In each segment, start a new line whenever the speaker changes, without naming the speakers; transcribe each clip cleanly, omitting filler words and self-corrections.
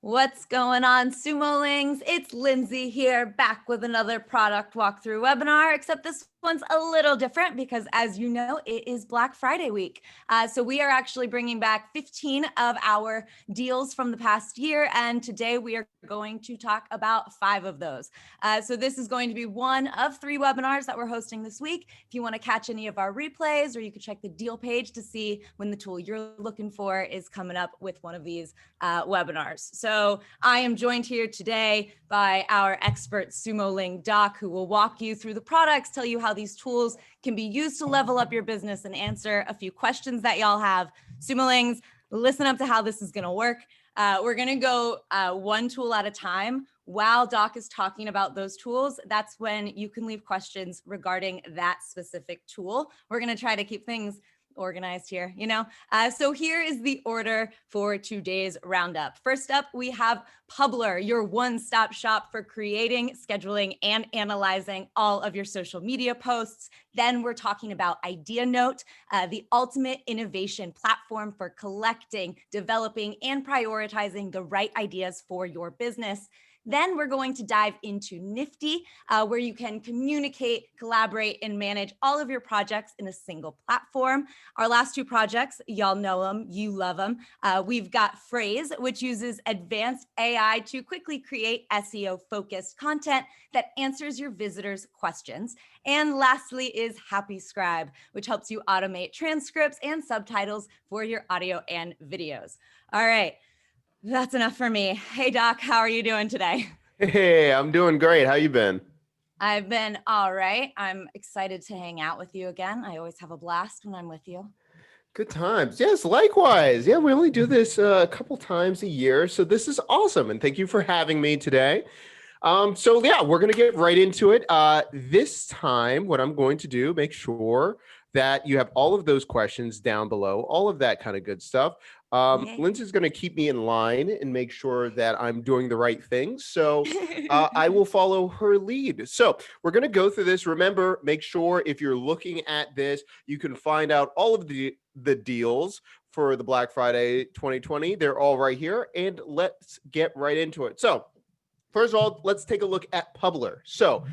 What's going on, Sumolings? It's Lindsay here, back with another product walkthrough webinar, except this one's a little different because, as you know, it is Black Friday week. So we are actually bringing back 15 of our deals from the past year, and today we are going to talk about 5 of those. So this is going to be one of 3 webinars that we're hosting this week. If you want to catch any of our replays, or you can check the deal page to see when the tool you're looking for is coming up with one of these webinars. So I am joined here today by our expert Sumoling Doc, who will walk you through the products, tell you how these tools can be used to level up your business, and answer a few questions that y'all have. Sumolings, listen up to how this is going to work. We're going to go one tool at a time. While Doc is talking about those tools, that's when you can leave questions regarding that specific tool. We're going to try to keep things organized here, So here is the order for today's roundup. First up, we have Publr, your one-stop shop for creating, scheduling, and analyzing all of your social media posts. Then we're talking about IdeaNote, the ultimate innovation platform for collecting, developing, and prioritizing the right ideas for your business. Then we're going to dive into Nifty, where you can communicate, collaborate, and manage all of your projects in a single platform. Our last 2 projects, y'all know them, you love them. We've got Frase, which uses advanced AI to quickly create SEO-focused content that answers your visitors' questions. And lastly is HappyScribe, which helps you automate transcripts and subtitles for your audio and videos. All right. That's enough for me. Hey, Doc, how are you doing today?
Hey, I'm doing great. How you been?
I've been all right. I'm excited to hang out with you again. I always have a blast when I'm with you.
Good times. Yes, likewise. Yeah, we only do this a couple times a year, so this is awesome. And thank you for having me today. So yeah, we're going to get right into it. This time, what I'm going to do, make sure that you have all of those questions down below, all of that kind of good stuff. Lindsay's going to keep me in line and make sure that I'm doing the right things. So I will follow her lead. So we're going to go through this. Remember, make sure if you're looking at this, you can find out all of the deals for the Black Friday 2020. They're all right here. And let's get right into it. So first of all, let's take a look at Publr. So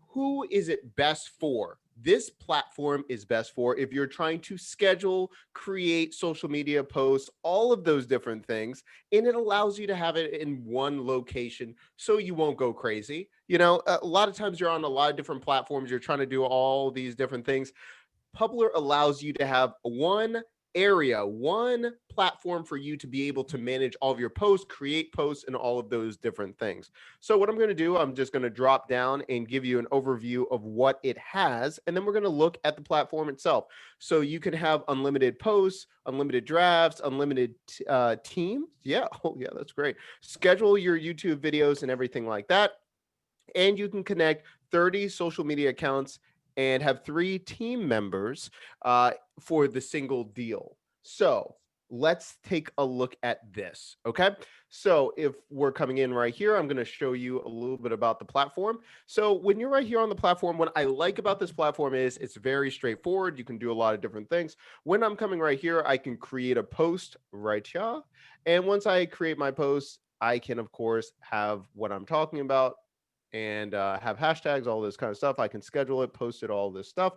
who is it best for? This platform is best for if you're trying to schedule, create social media posts, all of those different things, and it allows you to have it in one location so you won't go crazy. A lot of times you're on a lot of different platforms, you're trying to do all these different things. Publr allows you to have one platform for you to be able to manage all of your posts, create posts, and all of those different things. So what I'm going to do, I'm just going to drop down and give you an overview of what it has, and then we're going to look at the platform itself. So you can have unlimited posts, unlimited drafts, unlimited teams. Yeah, oh yeah, that's great. Schedule your YouTube videos and everything like that. And you can connect 30 social media accounts and have 3 team members for the single deal. So let's take a look at this, okay? So if we're coming in right here, I'm gonna show you a little bit about the platform. So when you're right here on the platform, what I like about this platform is it's very straightforward. You can do a lot of different things. When I'm coming right here, I can create a post right here. And once I create my post, I can, of course, have what I'm talking about and have hashtags, all this kind of stuff. I can schedule it, post it, all this stuff.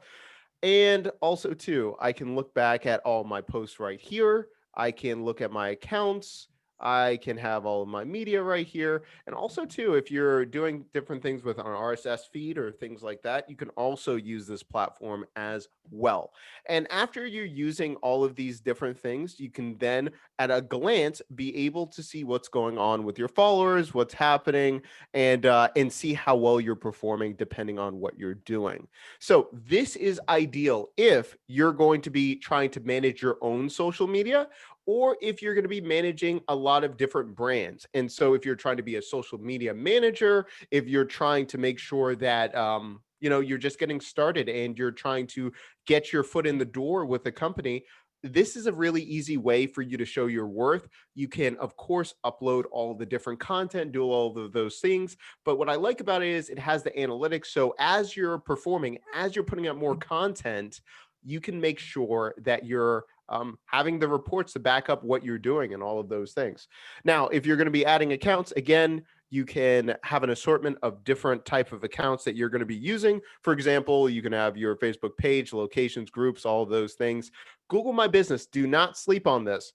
And also too, I can look back at all my posts right here. I can look at my accounts. I can have all of my media right here. And also too, if you're doing different things with an RSS feed or things like that, you can also use this platform as well. And after you're using all of these different things, you can then at a glance be able to see what's going on with your followers, what's happening, and see how well you're performing depending on what you're doing. So this is ideal if you're going to be trying to manage your own social media, or if you're going to be managing a lot of different brands. And so if you're trying to be a social media manager, if you're trying to make sure that you're just getting started and you're trying to get your foot in the door with a company, this is a really easy way for you to show your worth. You can, of course, upload all the different content, do all of those things. But what I like about it is it has the analytics. So as you're performing, as you're putting out more content, you can make sure that you're having the reports to back up what you're doing and all of those things. Now, if you're going to be adding accounts, again, you can have an assortment of different type of accounts that you're going to be using. For example, you can have your Facebook page, locations, groups, all of those things. Google My Business, do not sleep on this.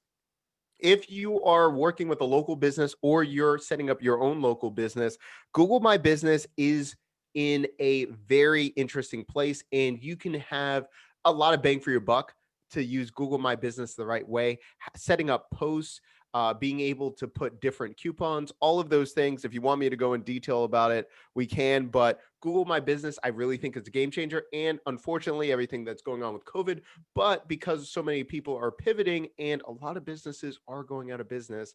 If you are working with a local business or you're setting up your own local business, Google My Business is in a very interesting place, and you can have a lot of bang for your buck to use Google My Business the right way, setting up posts, being able to put different coupons, all of those things. If you want me to go in detail about it, we can, but Google My Business, I really think it's a game changer. And unfortunately, everything that's going on with COVID, but because so many people are pivoting and a lot of businesses are going out of business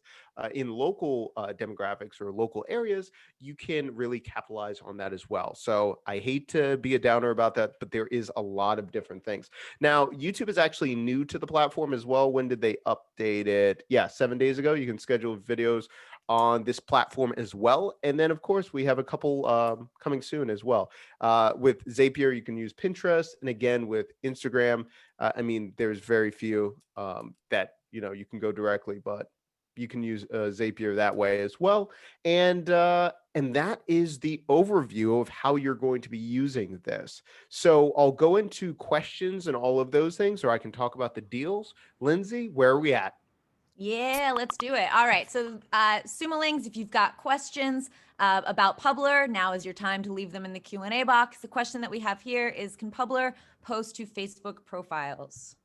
in local demographics or local areas, you can really capitalize on that as well. So I hate to be a downer about that, but there is a lot of different things. Now, YouTube is actually new to the platform as well. When did they update it? Yeah, 7 days ago. You can schedule videos on this platform as well. And then, of course, we have a couple coming soon as well. With Zapier, you can use Pinterest. And again, with Instagram, I mean, there's very few that, you can go directly, but you can use Zapier that way as well. And that is the overview of how you're going to be using this. So I'll go into questions and all of those things, or I can talk about the deals. Lindsay, where are we at?
Yeah, let's do it. All right. So, Sumolings, if you've got questions about Publr, now is your time to leave them in the Q&A box. The question that we have here is, can Publr post to Facebook profiles?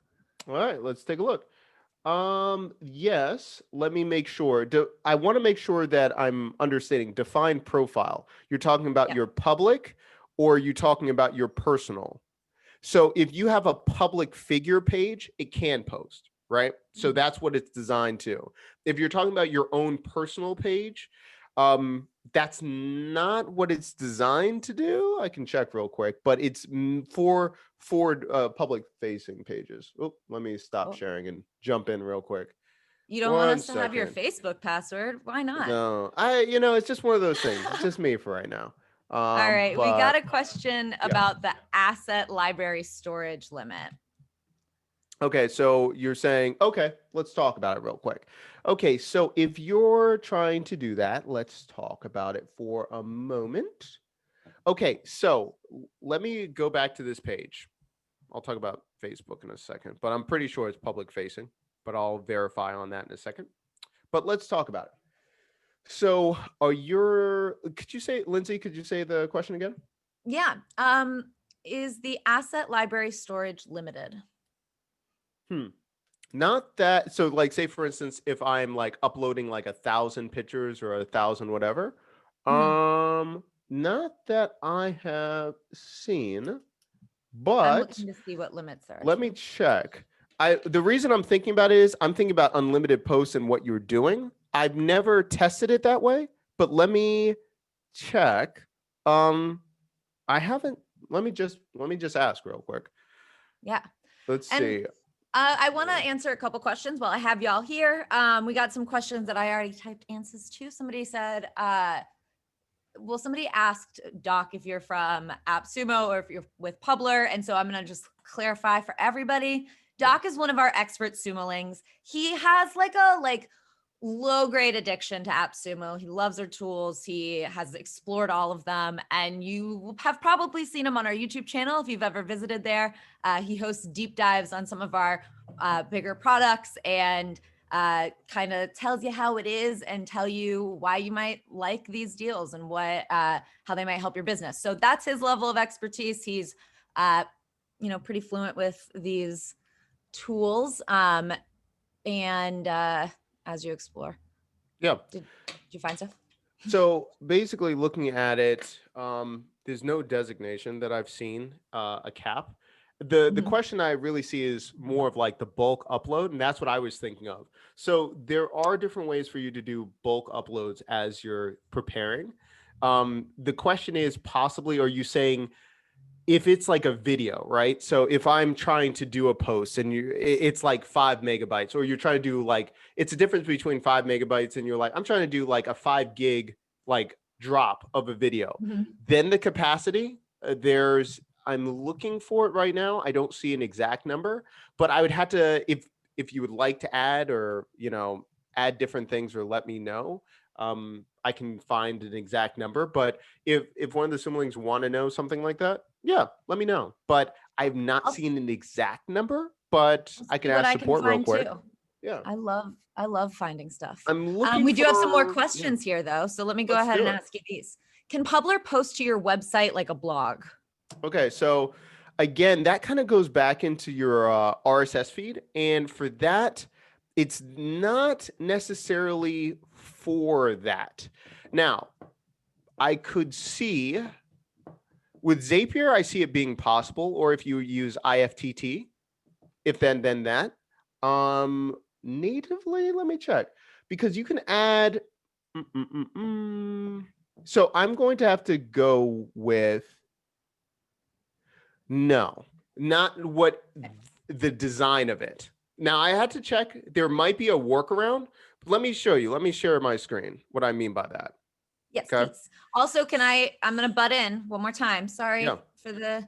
All right, let's take a look. Yes, let me make sure. I want to make sure that I'm understanding. Define profile. You're talking about your public, or are you talking about your personal? So if you have a public figure page, it can post. Right? So that's what it's designed to. If you're talking about your own personal page, that's not what it's designed to do. I can check real quick, but it's for public facing pages. Oh, let me stop sharing and jump in real quick.
You don't want us to have your Facebook password? Why not?
No, it's just one of those things. It's just me for right now.
All right, we got a question about the asset library storage limit.
Okay, so you're saying, okay, let's talk about it real quick. Okay, so if you're trying to do that, let's talk about it for a moment. Okay, so let me go back to this page. I'll talk about Facebook in a second, but I'm pretty sure it's public facing, but I'll verify on that in a second. But let's talk about it. So Lindsay, could you say the question again?
Yeah. Is the asset library storage limited?
Not that. So like, say for instance, if I'm like uploading like 1,000 pictures or 1,000 whatever, not that I have seen, but
I'm looking to see what limits are.
Let me check. The reason I'm thinking about it is I'm thinking about unlimited posts and what you're doing. I've never tested it that way, but let me check. I haven't. Let me just ask real quick.
Yeah.
Let's see.
I want to answer a couple questions while I have y'all here. We got some questions that I already typed answers to. Somebody said, somebody asked Doc if you're from AppSumo or if you're with Publr. And so I'm going to just clarify for everybody. Doc is one of our expert Sumolings. He has like a low-grade addiction to AppSumo. He loves our tools. He has explored all of them. And you have probably seen him on our YouTube channel if you've ever visited there. He hosts deep dives on some of our bigger products and kind of tells you how it is and tell you why you might like these deals and how they might help your business. So that's his level of expertise. He's pretty fluent with these tools. As you explore.
Yeah.
Did you find stuff?
So basically looking at it, there's no designation that I've seen, a cap. The question I really see is more of like the bulk upload, and that's what I was thinking of. So there are different ways for you to do bulk uploads as you're preparing. The question is possibly, are you saying if it's like a video, right? So if I'm trying to do a post and it's like 5 megabytes, or you're trying to do like, it's a difference between 5 megabytes and you're like, I'm trying to do like a 5 gig like drop of a video. Then the capacity, I'm looking for it right now. I don't see an exact number, but I would have to, if you would like to add or, add different things or let me know, I can find an exact number. But if one of the Simulings want to know something like that, yeah, let me know. But I've not
I'll
seen an exact number, but
I'll
I can
see what
ask
I can
support real
find
quick.
too.
Yeah.
I love finding stuff.
I'm looking
We do have some more
for, yeah,
questions here though. So let me go
let's
ahead
do
and
it.
ask you these. Can Publr post to your website like a blog?
Okay, so again, that kind of goes back into your RSS feed. And for that, it's not necessarily for that. Now, I could see with Zapier, I see it being possible, or if you use IFTT, if then that. Natively, let me check, because you can add. So I'm going to have to go with no, not what the design of it. Now I had to check. There might be a workaround. But let me show you. Let me share my screen. What I mean by that.
Yes,
Okay.
please. Also, I'm going to butt in one more time. Sorry
Yeah.
for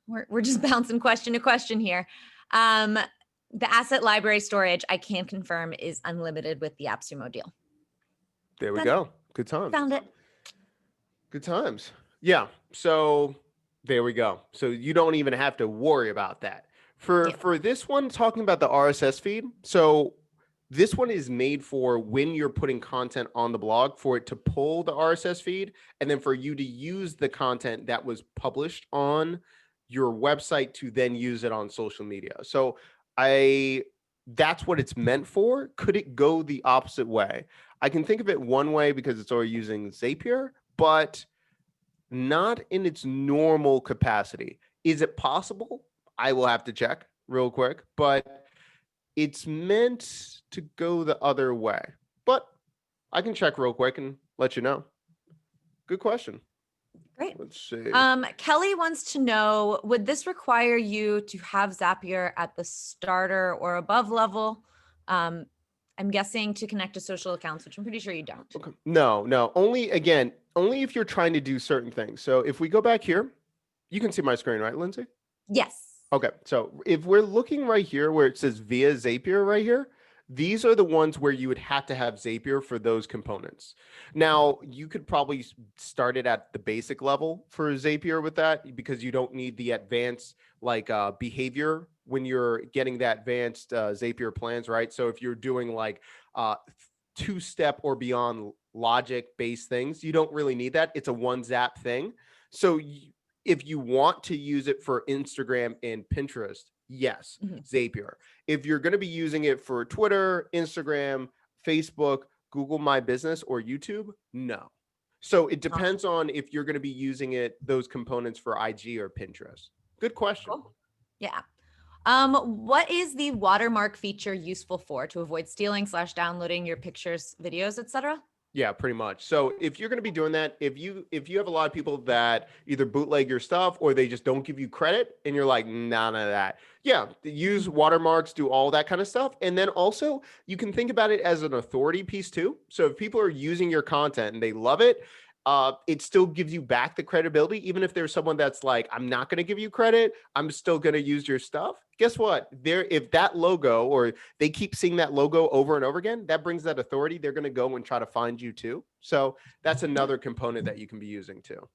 we're just bouncing question to question here. The asset library storage, I can confirm, is unlimited with the AppSumo deal.
There we
Done.
go. Good times.
Found it.
Good times. Yeah. So there we go. So you don't even have to worry about that. For this one, talking about the RSS feed. So this one is made for when you're putting content on the blog, for it to pull the RSS feed, and then for you to use the content that was published on your website to then use it on social media. So that's what it's meant for. Could it go the opposite way? I can think of it one way because it's already using Zapier, but not in its normal capacity. Is it possible? I will have to check real quick, but it's meant to go the other way. But I can check real quick and let you know. Good question.
Great.
Let's see.
Kelly wants to know, would this require you to have Zapier at the starter or above level? I'm guessing to connect to social accounts, which I'm pretty sure you don't.
Okay. No. Only if you're trying to do certain things. So if we go back here, you can see my screen, right, Lindsay?
Yes.
Okay. So if we're looking right here where it says via Zapier right here, these are the ones where you would have to have Zapier for those components. Now, you could probably start it at the basic level for Zapier with that, because you don't need the advanced behavior when you're getting that advanced Zapier plans, right? So if you're doing like two-step or beyond logic-based things, you don't really need that. It's a one-zap thing. So if you want to use it for Instagram and Pinterest, yes, Zapier. If you're going to be using it for Twitter, Instagram, Facebook, Google My Business, or YouTube, no. So it depends on if you're going to be using those components for IG or Pinterest. Good question.
Cool. Yeah. What is the watermark feature useful for, to avoid stealing / downloading your pictures, videos, etc.?
Yeah, pretty much. So if you're going to be doing that, if you have a lot of people that either bootleg your stuff or they just don't give you credit and you're like, none of that. Yeah, use watermarks, do all that kind of stuff. And then also you can think about it as an authority piece too. So if people are using your content and they love it, it still gives you back the credibility. Even if there's someone that's like, I'm not going to give you credit, I'm still going to use your stuff. Guess what? If that logo, or they keep seeing that logo over and over again, that brings that authority. They're going to go and try to find you too. So that's another component that you can be using too.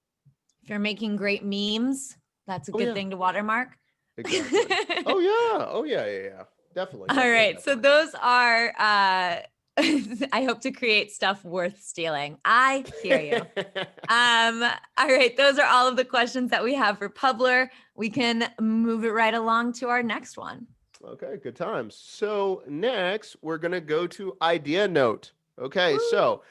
If you're making great memes, that's a good thing to watermark.
Exactly. Oh yeah. Definitely.
All right. So those are I hope to create stuff worth stealing. I hear you. All right. Those are all of the questions that we have for Publr. We can move it right along to our next one.
Okay, good times. So next we're going to go to Idea Note. Okay, so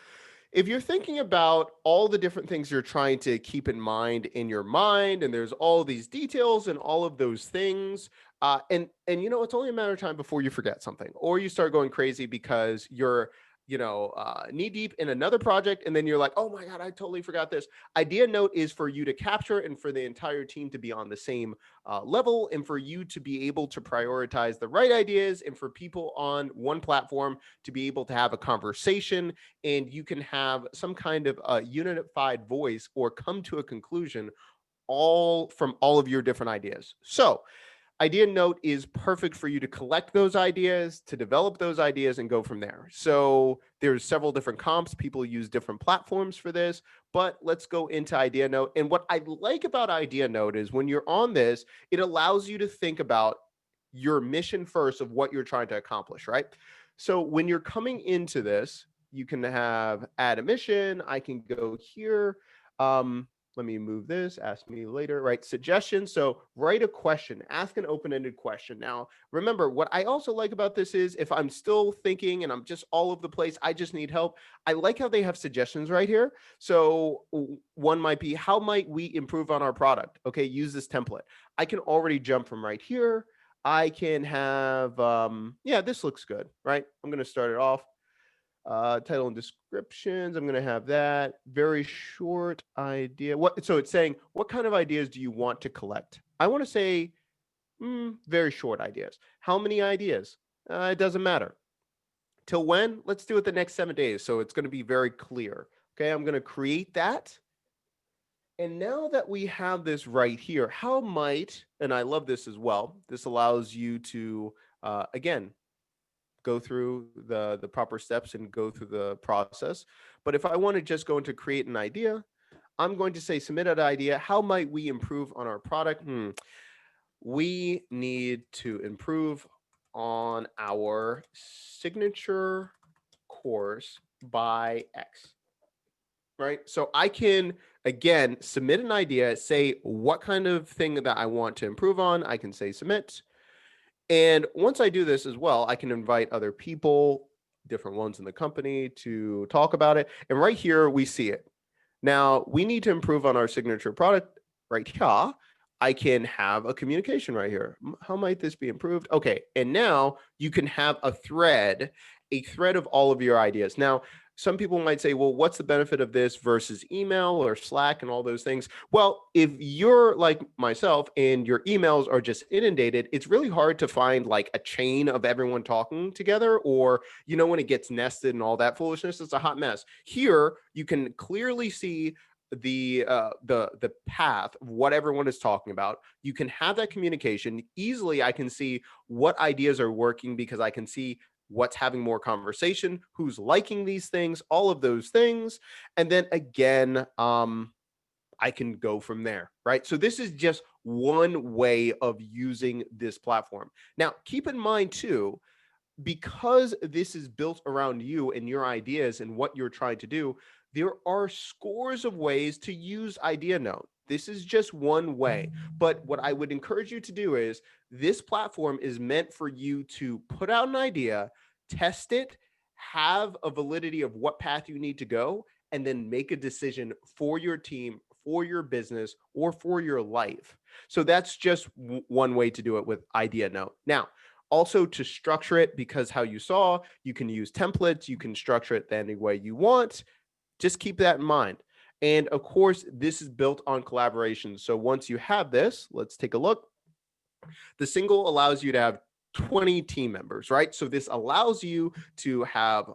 if you're thinking about all the different things you're trying to keep in mind in your mind, and there's all these details and all of those things, and it's only a matter of time before you forget something, or you start going crazy because you're knee deep in another project, and then you're like, oh my God, I totally forgot this. Idea Note is for you to capture and for the entire team to be on the same level, and for you to be able to prioritize the right ideas, and for people on one platform to be able to have a conversation, and you can have some kind of a unified voice or come to a conclusion all from all of your different ideas. So Idea Note is perfect for you to collect those ideas, to develop those ideas, and go from there. So there's several different comps. People use different platforms for this, but let's go into Idea Note. And what I like about Idea Note is when you're on this, it allows you to think about your mission first of what you're trying to accomplish, right? So when you're coming into this, you can have add a mission. I can go here. Let me move this, ask me later, right? Suggestions. So write a question, ask an open-ended question. Now, remember, what I also like about this is if I'm still thinking and I'm just all over the place, I just need help. I like how they have suggestions right here. So one might be, how might we improve on our product? Okay, use this template. I can already jump from right here. I can have, yeah, this looks good, right? I'm going to start it off. Title and descriptions. I'm going to have that very short idea. So it's saying, what kind of ideas do you want to collect? I want to say very short ideas. How many ideas? It doesn't matter. Till when? Let's do it the next 7 days. So it's going to be very clear. Okay, I'm going to create that. And now that we have this right here, how might, and I love this as well, this allows you to, again, go through the proper steps and go through the process. But if I want to just go into create an idea, I'm going to say submit an idea. How might we improve on our product? We need to improve on our signature course by X. Right? So I can, again, submit an idea, say what kind of thing that I want to improve on. I can say submit. And once I do this as well, I can invite other people, different ones in the company, to talk about it. And right here, we see it. Now, we need to improve on our signature product right here. I can have a communication right here. How might this be improved? Okay, and now you can have a thread of all of your ideas. Now, some people might say, well, what's the benefit of this versus email or Slack and all those things? Well, if you're like myself and your emails are just inundated, it's really hard to find like a chain of everyone talking together, or, you know, when it gets nested and all that foolishness, it's a hot mess. Here, you can clearly see the path of what everyone is talking about. You can have that communication easily. I can see what ideas are working because I can see what's having more conversation, who's liking these things, all of those things. And then again, I can go from there, right? So this is just one way of using this platform. Now, keep in mind too, because this is built around you and your ideas and what you're trying to do, there are scores of ways to use Idea Note. This is just one way. But what I would encourage you to do is this platform is meant for you to put out an idea, test it, have a validity of what path you need to go, and then make a decision for your team, for your business, or for your life. So that's just one way to do it with Idea Note. Now, also to structure it, because how you saw, you can use templates, you can structure it any way you want. Just keep that in mind. And of course, this is built on collaboration. So once you have this, let's take a look. The single allows you to have 20 team members, right? So this allows you to have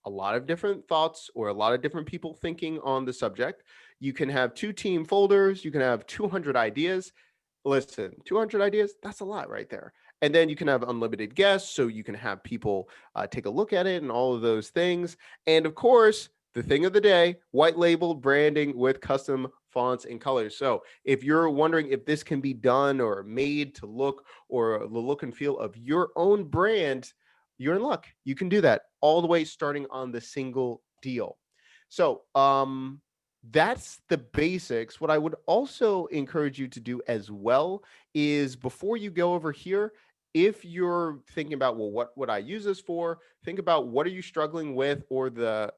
a lot of different thoughts or a lot of different people thinking on the subject. You can have 2 team folders. You can have 200 ideas. Listen, 200 ideas, that's a lot right there. And then you can have unlimited guests, so you can have people take a look at it and all of those things. And of course, the thing of the day, white labeled branding with custom fonts and colors. So if you're wondering if this can be done or made to look or the look and feel of your own brand, you're in luck. You can do that all the way starting on the single deal. So that's the basics. What I would also encourage you to do as well is before you go over here, if you're thinking about, well, what would I use this for? Think about what are you struggling with, or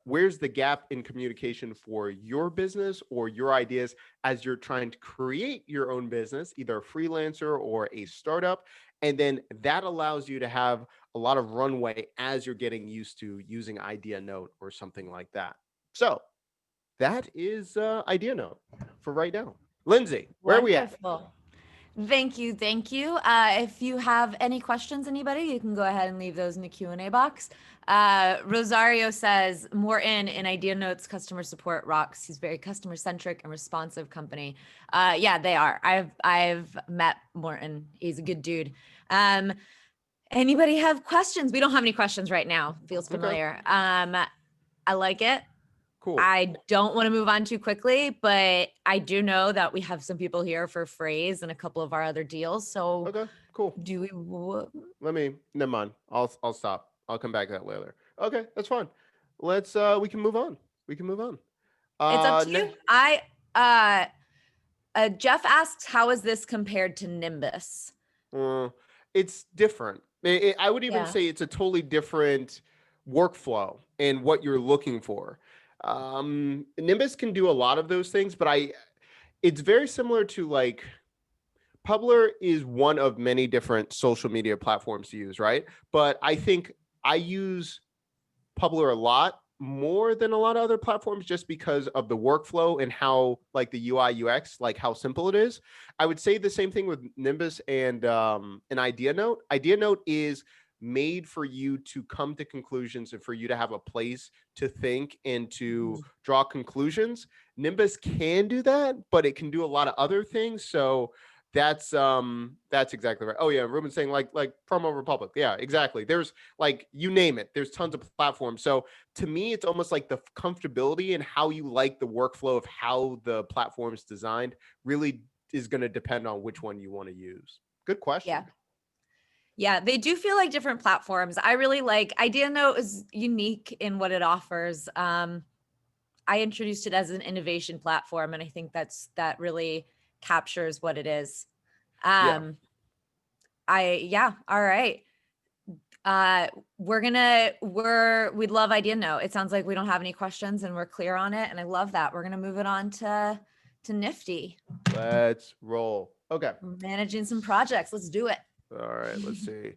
where's the gap in communication for your business or your ideas as you're trying to create your own business, either a freelancer or a startup. And then that allows you to have a lot of runway as you're getting used to using Idea Note or something like that. So that is Idea Note for right now. Lindsay, where are we at?
Wonderful. Thank you. Thank you. If you have any questions, anybody, you can go ahead and leave those in the Q&A box. Rosario says, Morton in Idea Notes customer support rocks. He's very customer centric and responsive company. Yeah, they are. I've met Morton. He's a good dude. Anybody have questions? We don't have any questions right now. Feels familiar. I like it.
Cool.
I don't want to move on too quickly, but I do know that we have some people here for Frase and a couple of our other deals. So
Okay, cool.
do we?
Never mind. I'll stop. I'll come back to that later. Okay, that's fine. Let's we can move on. We can move on.
It's up to you. Jeff asks, how is this compared to Nimbus?
It's different. I would even say it's a totally different workflow and what you're looking for. Nimbus can do a lot of those things, but it's very similar to like Publr is one of many different social media platforms to use, right? But I think I use Publr a lot more than a lot of other platforms just because of the workflow and how like the UI UX, like how simple it is. I would say the same thing with Nimbus and an Idea Note. Idea Note is made for you to come to conclusions and for you to have a place to think and to draw conclusions. Nimbus can do that, but it can do a lot of other things. So that's exactly right. Oh yeah, Ruben's saying like Promo Republic. Yeah, exactly. There's like you name it. There's tons of platforms. So to me, it's almost like the comfortability and how you like the workflow of how the platform is designed really is going to depend on which one you want to use. Good question.
Yeah, they do feel like different platforms. I really like Idea Note is unique in what it offers. I introduced it as an innovation platform, and I think that really captures what it is. All right. We'd love Idea Note. It sounds like we don't have any questions and we're clear on it. And I love that. We're going to move it on to Nifty.
Let's roll. Okay.
Managing some projects. Let's do it.
All right. Let's see.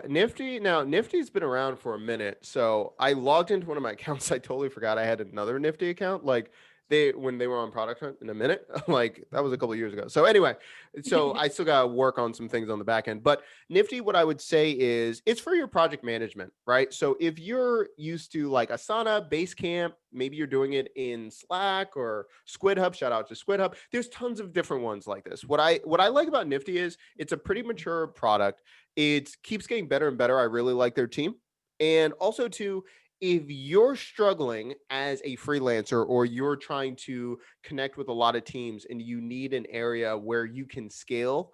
Nifty. Now, Nifty's been around for a minute. So I logged into one of my accounts. I totally forgot I had another Nifty account. Like when they were on Product Hunt in a minute, like that was a couple of years ago. So anyway, so I still got to work on some things on the back end. But Nifty, what I would say is it's for your project management, right? So if you're used to like Asana, Basecamp, maybe you're doing it in Slack or SquidHub. Shout out to SquidHub. There's tons of different ones like this. What I like about Nifty is it's a pretty mature product. It keeps getting better and better. I really like their team. And also too, if you're struggling as a freelancer or you're trying to connect with a lot of teams and you need an area where you can scale,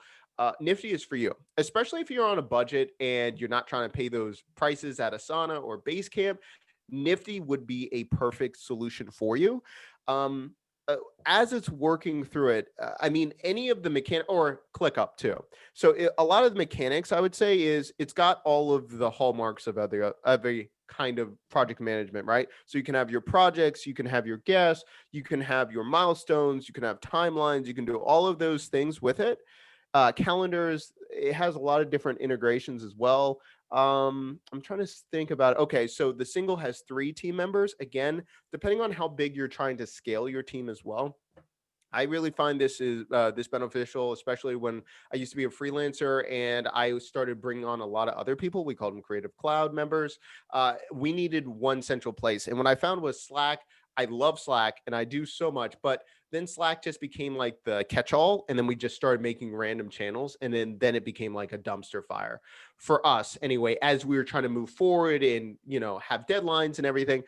Nifty is for you, especially if you're on a budget and you're not trying to pay those prices at Asana or Basecamp. Nifty would be a perfect solution for you. As it's working through it, I mean, any of the mechanic or ClickUp too. So a lot of the mechanics, I would say, is it's got all of the hallmarks of every kind of project management, right? So you can have your projects, you can have your guests, you can have your milestones, you can have timelines, you can do all of those things with it. Calendars, it has a lot of different integrations as well. I'm trying to think about it. Okay, so the single has 3 team members. Again, depending on how big you're trying to scale your team as well. I really find this beneficial, especially when I used to be a freelancer and I started bringing on a lot of other people. We called them Creative Cloud members. We needed one central place. And what I found was Slack. I love Slack and I do so much, but then Slack just became like the catch-all. And then we just started making random channels. And then it became like a dumpster fire for us anyway, as we were trying to move forward and, have deadlines and everything.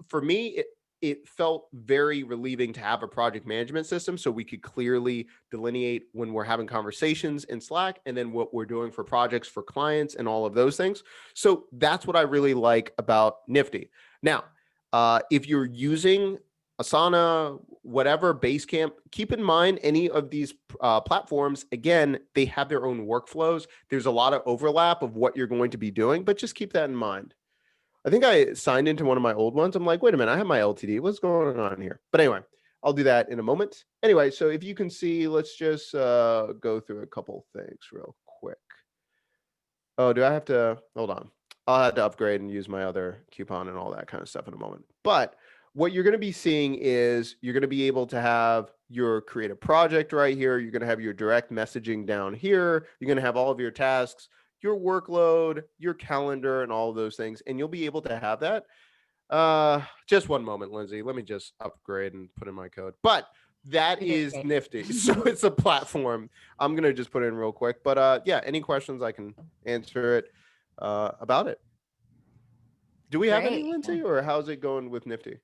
For me, it felt very relieving to have a project management system so we could clearly delineate when we're having conversations in Slack and then what we're doing for projects for clients and all of those things. So that's what I really like about Nifty. Now, if you're using Asana, whatever, Basecamp, keep in mind any of these platforms, again, they have their own workflows. There's a lot of overlap of what you're going to be doing, but just keep that in mind. I think I signed into one of my old ones. I'm like, wait a minute, I have my LTD. What's going on here? But anyway, I'll do that in a moment. Anyway, so if you can see, let's just go through a couple things real quick. Oh, do I have to? Hold on. I'll have to upgrade and use my other coupon and all that kind of stuff in a moment. But what you're going to be seeing is you're going to be able to have your create a project right here. You're going to have your direct messaging down here. You're going to have all of your tasks, your workload, your calendar, and all of those things. And you'll be able to have that. Just one moment, Lindsay. Let me just upgrade and put in my code. But that is Nifty. So it's a platform. I'm going to just put it in real quick. But yeah, any questions, I can answer it about it. Do we have any, Lindsay, or how's it going with Nifty?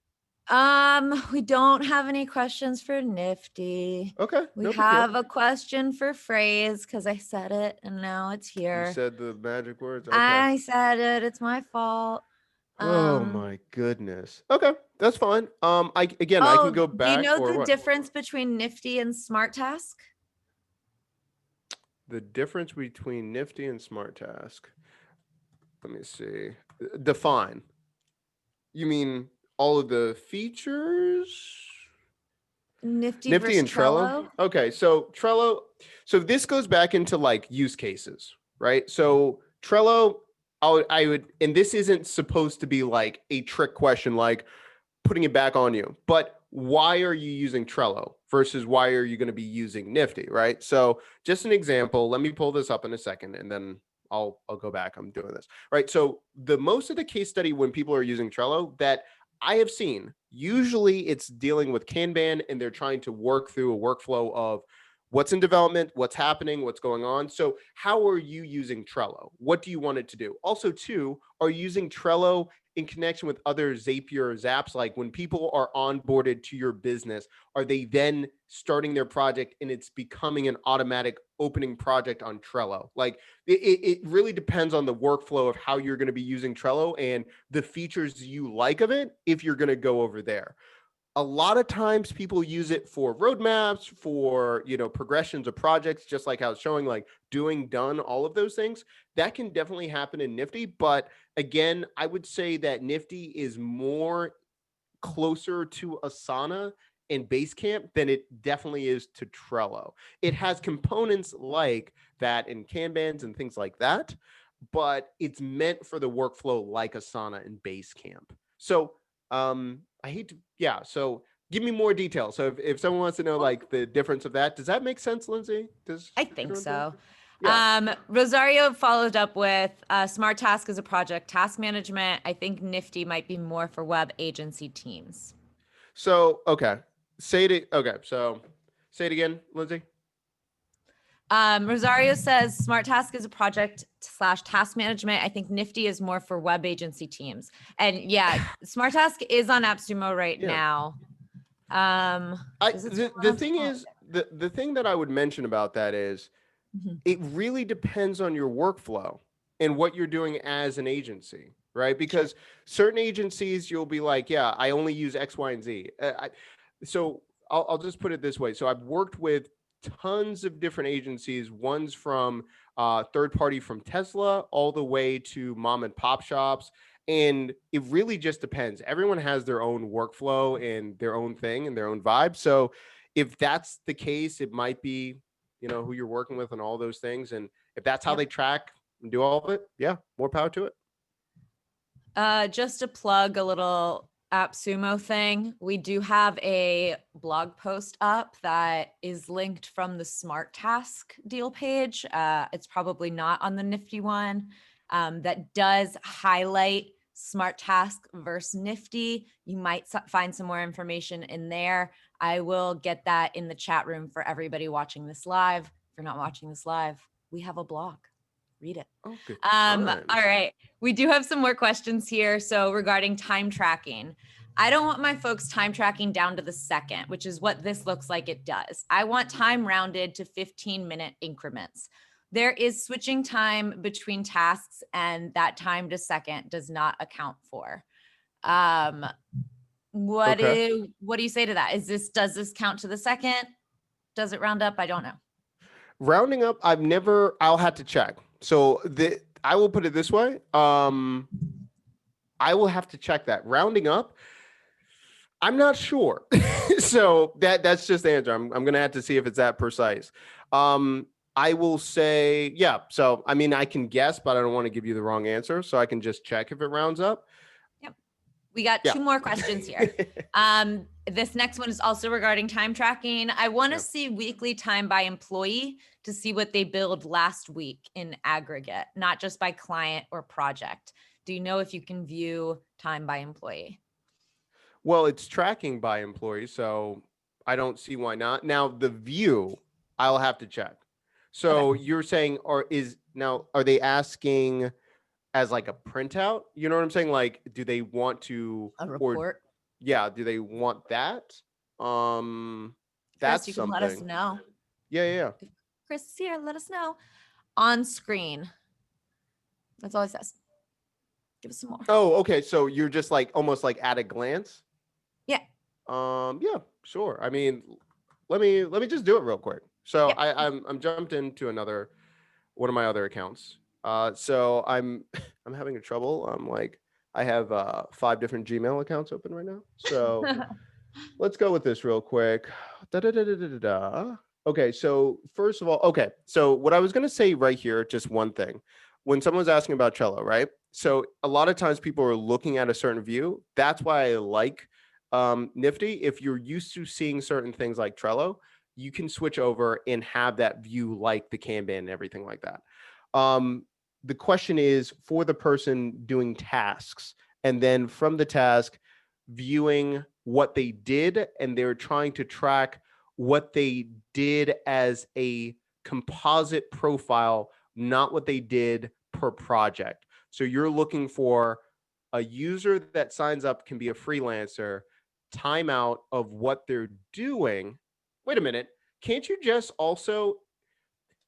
We don't have any questions for Nifty.
Okay.
We have a question for Frase because I said it and now it's here.
You said the magic words. Okay.
I said it. It's my fault.
Oh my goodness. Okay, that's fine. I can go back.
Do you know the difference between Nifty and Smart Task?
The difference between Nifty and Smart Task. Let me see. Define. You mean all of the features?
Nifty and Trello?
Okay, so Trello. So this goes back into like use cases, right? So Trello, I would, and this isn't supposed to be like a trick question, like putting it back on you, but why are you using Trello versus why are you going to be using Nifty, right? So just an example, let me pull this up in a second and then I'll go back. I'm doing this, right? So the most of the case study when people are using Trello that I have seen, usually it's dealing with Kanban and they're trying to work through a workflow of what's in development, what's happening, what's going on. So how are you using Trello? What do you want it to do? Also, too, are you using Trello in connection with other Zapier apps? Like when people are onboarded to your business, are they then starting their project and it's becoming an automatic opening project on Trello? Like it really depends on the workflow of how you're going to be using Trello and the features you like of it if you're going to go over there. A lot of times people use it for roadmaps, for, progressions of projects, just like how it's showing, like doing, done, all of those things. That can definitely happen in Nifty. But again, I would say that Nifty is more closer to Asana and Basecamp than it definitely is to Trello. It has components like that in Kanbans and things like that, but it's meant for the workflow like Asana and Basecamp. So, so give me more details. So if someone wants to know like the difference of that, does that make sense, Lindsay?
I think so.
Yeah.
Rosario followed up with Smart Task as a project task management. I think Nifty might be more for web agency teams.
So, okay. Say it again, Lindsay.
Rosario says Smart Task is a project / task management. I think Nifty is more for web agency teams. And yeah, Smart Task is on AppSumo right now.
The thing that I would mention about that is it really depends on your workflow and what you're doing as an agency, right? Because certain agencies, you'll be like, yeah, I only use X, Y, and Z. So I'll just put it this way. So I've worked with tons of different agencies, ones from third party from Tesla all the way to mom and pop shops. And it really just depends. Everyone has their own workflow and their own thing and their own vibe. So if that's the case, it might be, who you're working with and all those things. And if that's how they track and do all of it, yeah, more power to it.
Just to plug a little AppSumo thing, we do have a blog post up that is linked from the Smart Task deal page. It's probably not on the Nifty one. That does highlight Smart Task versus Nifty. You might find some more information in there. I will get that in the chat room for everybody watching this live. If you're not watching this live, we have a blog. Read it.
Okay.
All right. We do have some more questions here. So regarding time tracking, I don't want my folks time tracking down to the second, which is what this looks like it does. I want time rounded to 15-minute increments. There is switching time between tasks and that time to second does not account for. What do you say to that? Does this count to the second? Does it round up? I don't know.
Rounding up, I'll have to check. So I will put it this way. I will have to check that. Rounding up, I'm not sure. So that's just the answer. I'm going to have to see if it's that precise. I will say, yeah. So, I can guess, but I don't want to give you the wrong answer. So I can just check if it rounds up.
Yep. We got two more questions here. This next one is also regarding time tracking. I want to see weekly time by employee to see what they billed last week in aggregate, not just by client or project. Do you know if you can view time by employee?
Well, it's tracking by employee, so I don't see why not. Now, the view, I'll have to check. So you're saying, are they asking as like a printout? You know what I'm saying? Like, do they want to
A report?
Do they want that? That's
Chris, you can
something.
let us know.
Yeah.
Chris is here. Let us know. On screen. That's all it says. Give us some more.
Oh, okay. So you're just like almost like at a glance?
Yeah.
Yeah, sure. I mean, let me just do it real quick. So I'm jumped into one of my other accounts. So I'm having trouble. I have 5 different Gmail accounts open right now. So let's go with this real quick. Okay, so first of all, so what I was going to say right here, just one thing. When someone's asking about Trello, right? So a lot of times people are looking at a certain view. That's why I like Nifty. If you're used to seeing certain things like Trello, you can switch over and have that view like the Kanban and everything like that. The question is for the person doing tasks, and then from the task, viewing what they did, and they're trying to track what they did as a composite profile, not what they did per project. So you're looking for a user that signs up, can be a freelancer, timeout of what they're doing. Wait a minute. Can't you just also,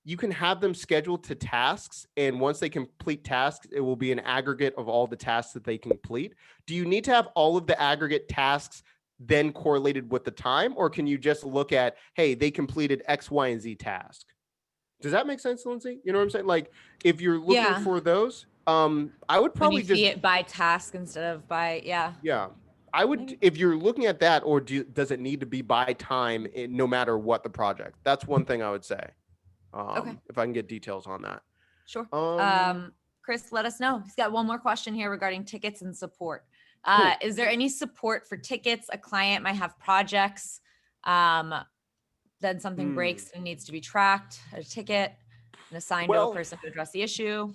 you can have them scheduled to tasks, and once they complete tasks, it will be an aggregate of all the tasks that they complete. Do you need to have all of the aggregate tasks then correlated with the time, or can you just look at, hey, they completed X, Y, and Z task? Does that make sense, Lindsay? You know what I'm saying? Like, if you're looking for those, I would probably
just see it by task instead of by,
Yeah. I would, if you're looking at that, or does it need to be by time no matter what the project? That's one thing I would say. If I can get details on that.
Sure. Chris, let us know. He's got one more question here regarding tickets and support.
Cool.
Is there any support for tickets? A client might have projects, then something breaks and needs to be tracked, a ticket, and assigned to a person to address the issue.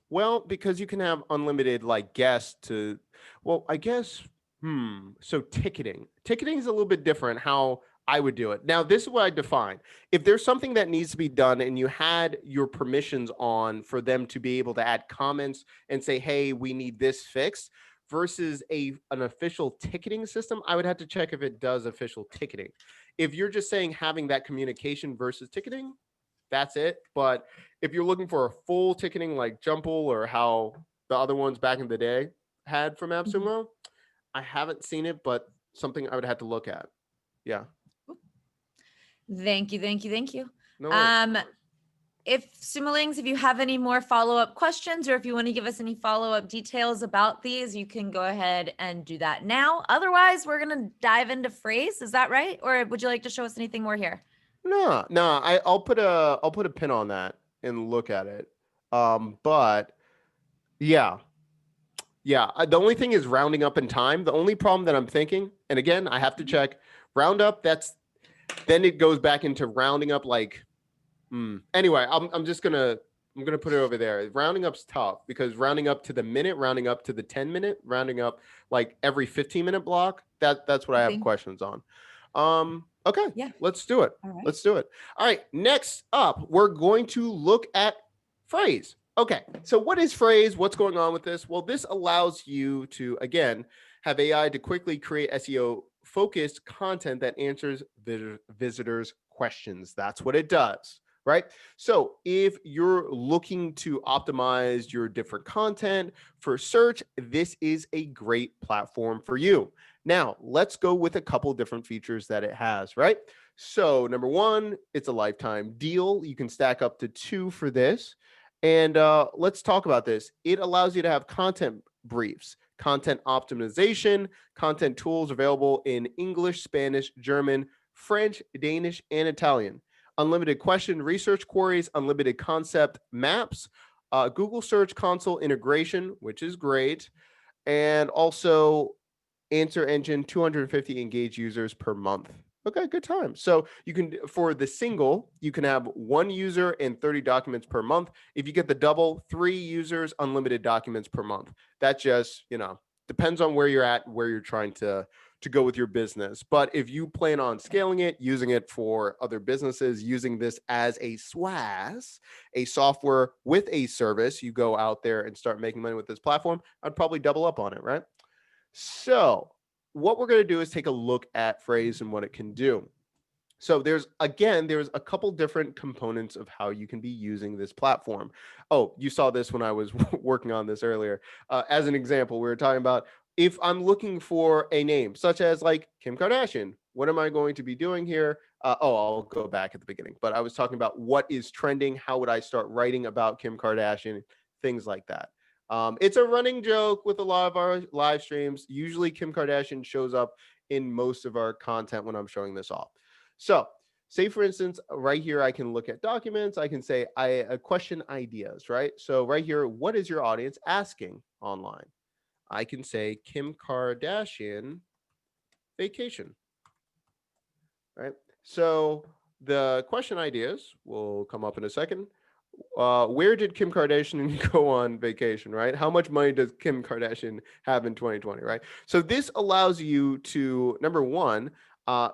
Well, because you can have unlimited like guests to, well, I guess, so ticketing is a little bit different how I would do it. Now, this is what I define. If there's something that needs to be done and you had your permissions on for them to be able to add comments and say, hey, we need this fixed, versus an official ticketing system, I would have to check if it does official ticketing. If you're just saying having that communication versus ticketing, that's it. But if you're looking for a full ticketing like Jumple or how the other ones back in the day had from AppSumo, I haven't seen it, but something I would have to look at. Yeah.
Thank you.
No worries.
If you have any more follow-up questions, or if you want to give us any follow-up details about these, you can go ahead and do that now. Otherwise, we're going to dive into Frase. Is that right? Or would you like to show us anything more here?
No, I'll put a pin on that and look at it. But yeah. The only thing is rounding up in time. The only problem that I'm thinking, and again, I have to check round up. Then it goes back into rounding up like, anyway, I'm gonna put it over there. Rounding up's tough because rounding up to the minute, rounding up to the 10-minute, rounding up like every 15-minute block. That's what I have questions on. Okay, let's do it.
All right.
Let's do it. All right, next up, we're going to look at Frase. Okay, so what is Frase? What's going on with this? Well, this allows you to, again, have AI to quickly create SEO-focused content that answers visitors' questions. That's what it does, right? So if you're looking to optimize your different content for search, this is a great platform for you. Now, let's go with a couple different features that it has, right? So number one, it's a lifetime deal. You can stack up to 2 for this. And let's talk about this. It allows you to have content briefs, content optimization, content tools available in English, Spanish, German, French, Danish, and Italian. Unlimited question research queries, unlimited concept maps, Google Search Console integration, which is great. And also answer engine, 250 engaged users per month. Okay, good time. So you can, for the single, you can have 1 user and 30 documents per month. If you get the double, 3 users, unlimited documents per month. That just, depends on where you're at, where you're trying to go with your business. But if you plan on scaling it, using it for other businesses, using this as a SWAS, a software with a service, you go out there and start making money with this platform, I'd probably double up on it, right? So what we're going to do is take a look at Frase and what it can do. So there's a couple different components of how you can be using this platform. Oh, you saw this when I was working on this earlier. As an example, we were talking about if I'm looking for a name such as like Kim Kardashian, what am I going to be doing here? I'll go back at the beginning, but I was talking about what is trending. How would I start writing about Kim Kardashian? Things like that. It's a running joke with a lot of our live streams. Usually Kim Kardashian shows up in most of our content when I'm showing this off. So say, for instance, right here, I can look at documents. I can say question ideas, right? So right here, what is your audience asking online? I can say Kim Kardashian vacation, right? So the question ideas will come up in a second. Where did Kim Kardashian go on vacation, right? How much money does Kim Kardashian have in 2020, right? So this allows you to, number one,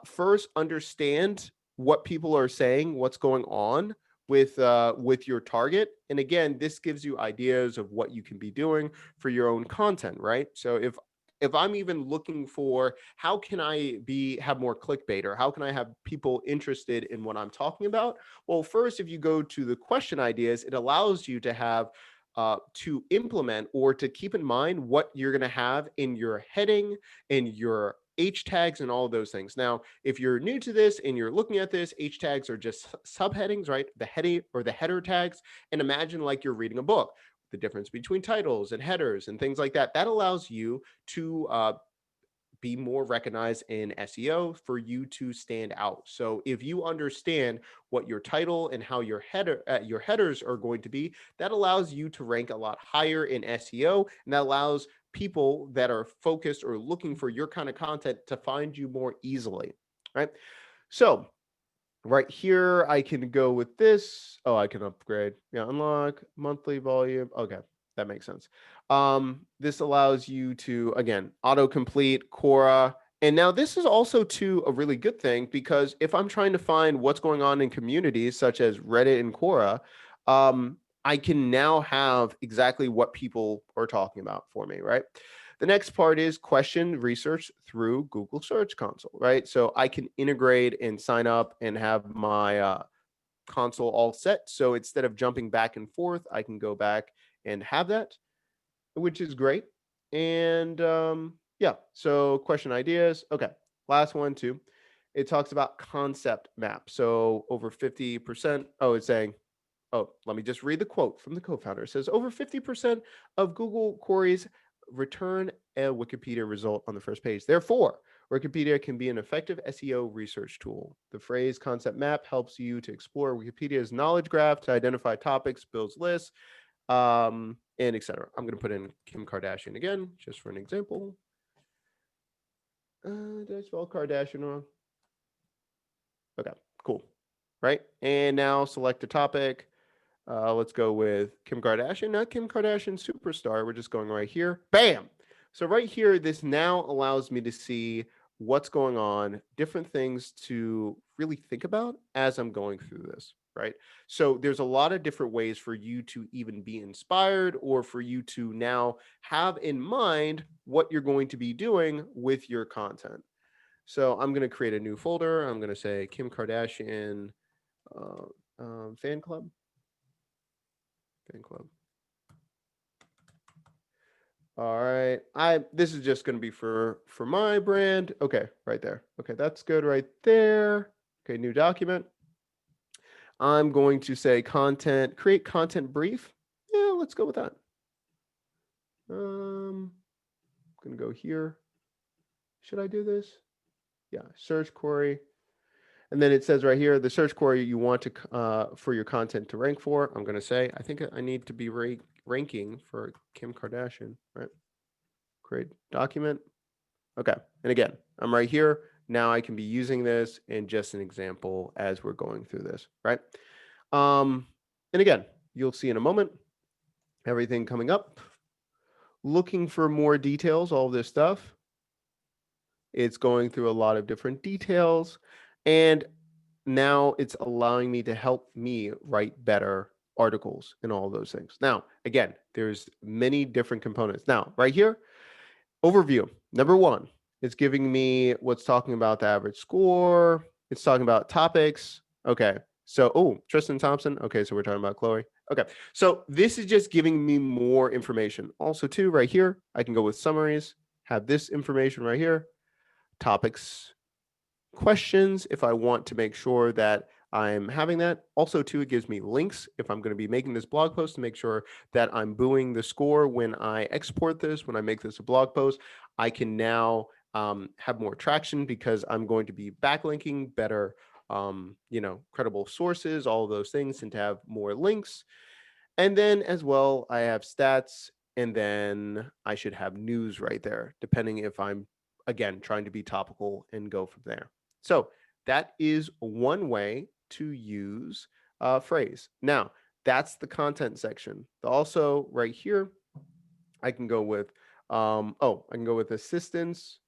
first understand what people are saying, what's going on with your target. And again, this gives you ideas of what you can be doing for your own content, right? So if I'm even looking for how can I have more clickbait, or how can I have people interested in what I'm talking about? Well, first, if you go to the question ideas, it allows you to have to implement or to keep in mind what you're going to have in your heading, in your H tags, and all of those things. Now, if you're new to this and you're looking at this, H tags are just subheadings, right? The heading or the header tags. And imagine like you're reading a book, the difference between titles and headers and things like that. That allows you to be more recognized in SEO, for you to stand out. So if you understand what your title and how your headers are going to be, that allows you to rank a lot higher in SEO, and that allows people that are focused or looking for your kind of content to find you more easily, right? So right here, I can go with this. Oh, I can upgrade. Yeah, unlock monthly volume. Okay, that makes sense. This allows you to, again, autocomplete, Quora. And now this is also too a really good thing, because if I'm trying to find what's going on in communities such as Reddit and Quora, I can now have exactly what people are talking about for me, right? The next part is question research through Google Search Console, right? So I can integrate and sign up and have my console all set. So instead of jumping back and forth, I can go back and have that, which is great. And yeah, so question ideas. Okay, last one too. It talks about concept map. So over 50%. Oh, it's saying, oh, let me just read the quote from the co-founder. It says over 50% of Google queries return a Wikipedia result on the first page. Therefore, Wikipedia can be an effective SEO research tool. The Frase concept map helps you to explore Wikipedia's knowledge graph to identify topics, builds lists, and etc. I'm going to put in Kim Kardashian again, just for an example. Did I spell Kardashian wrong? Okay, cool. Right, and now select a topic. Let's go with Kim Kardashian, not Kim Kardashian superstar. We're just going right here. Bam. So right here, this now allows me to see what's going on, different things to really think about as I'm going through this, right? So there's a lot of different ways for you to even be inspired, or for you to now have in mind what you're going to be doing with your content. So I'm going to create a new folder. I'm going to say Kim Kardashian fan club. Fan club. All right. This is just going to be for my brand. Okay, right there. Okay, that's good right there. Okay, new document. I'm going to say content, create content brief. Yeah, let's go with that. I'm going to go here. Should I do this? Yeah, search query. And then it says right here, the search query you want to for your content to rank for. I'm going to say, I think I need to be ranking for Kim Kardashian, right? create document. Okay. And again, I'm right here. Now I can be using this in just an example as we're going through this, right? And again, you'll see in a moment, everything coming up, looking for more details, all this stuff. It's going through a lot of different details, and now it's allowing me to help me write better articles and all those things. Now, again, there's many different components. Now, right here, overview. Number one, it's giving me what's talking about the average score. It's talking about topics. Okay. So, oh, Tristan Thompson. Okay. So we're talking about Chloe. Okay. So this is just giving me more information. Also, too, right here, I can go with summaries, have this information right here, topics, questions, if I want to make sure that I'm having that. Also, too, it gives me links if I'm going to be making this blog post to make sure that I'm buoying the score when I export this, when I make this a blog post. I can now have more traction because I'm going to be backlinking better, credible sources, all of those things, and to have more links. And then as well, I have stats, and then I should have news right there, depending if I'm, again, trying to be topical and go from there. So that is one way to use Frase. Now, that's the content section. Also, right here, I can go with, I can go with assistance,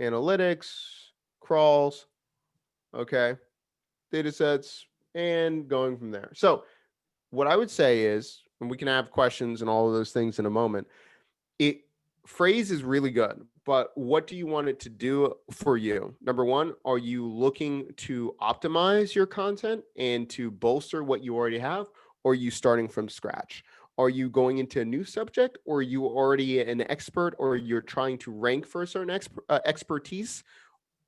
analytics, crawls, okay, data sets, and going from there. So what I would say is, and we can have questions and all of those things in a moment, Frase is really good, but what do you want it to do for you? Number one, are you looking to optimize your content and to bolster what you already have? Or are you starting from scratch? Are you going into a new subject, or are you already an expert, or you're trying to rank for a certain expertise,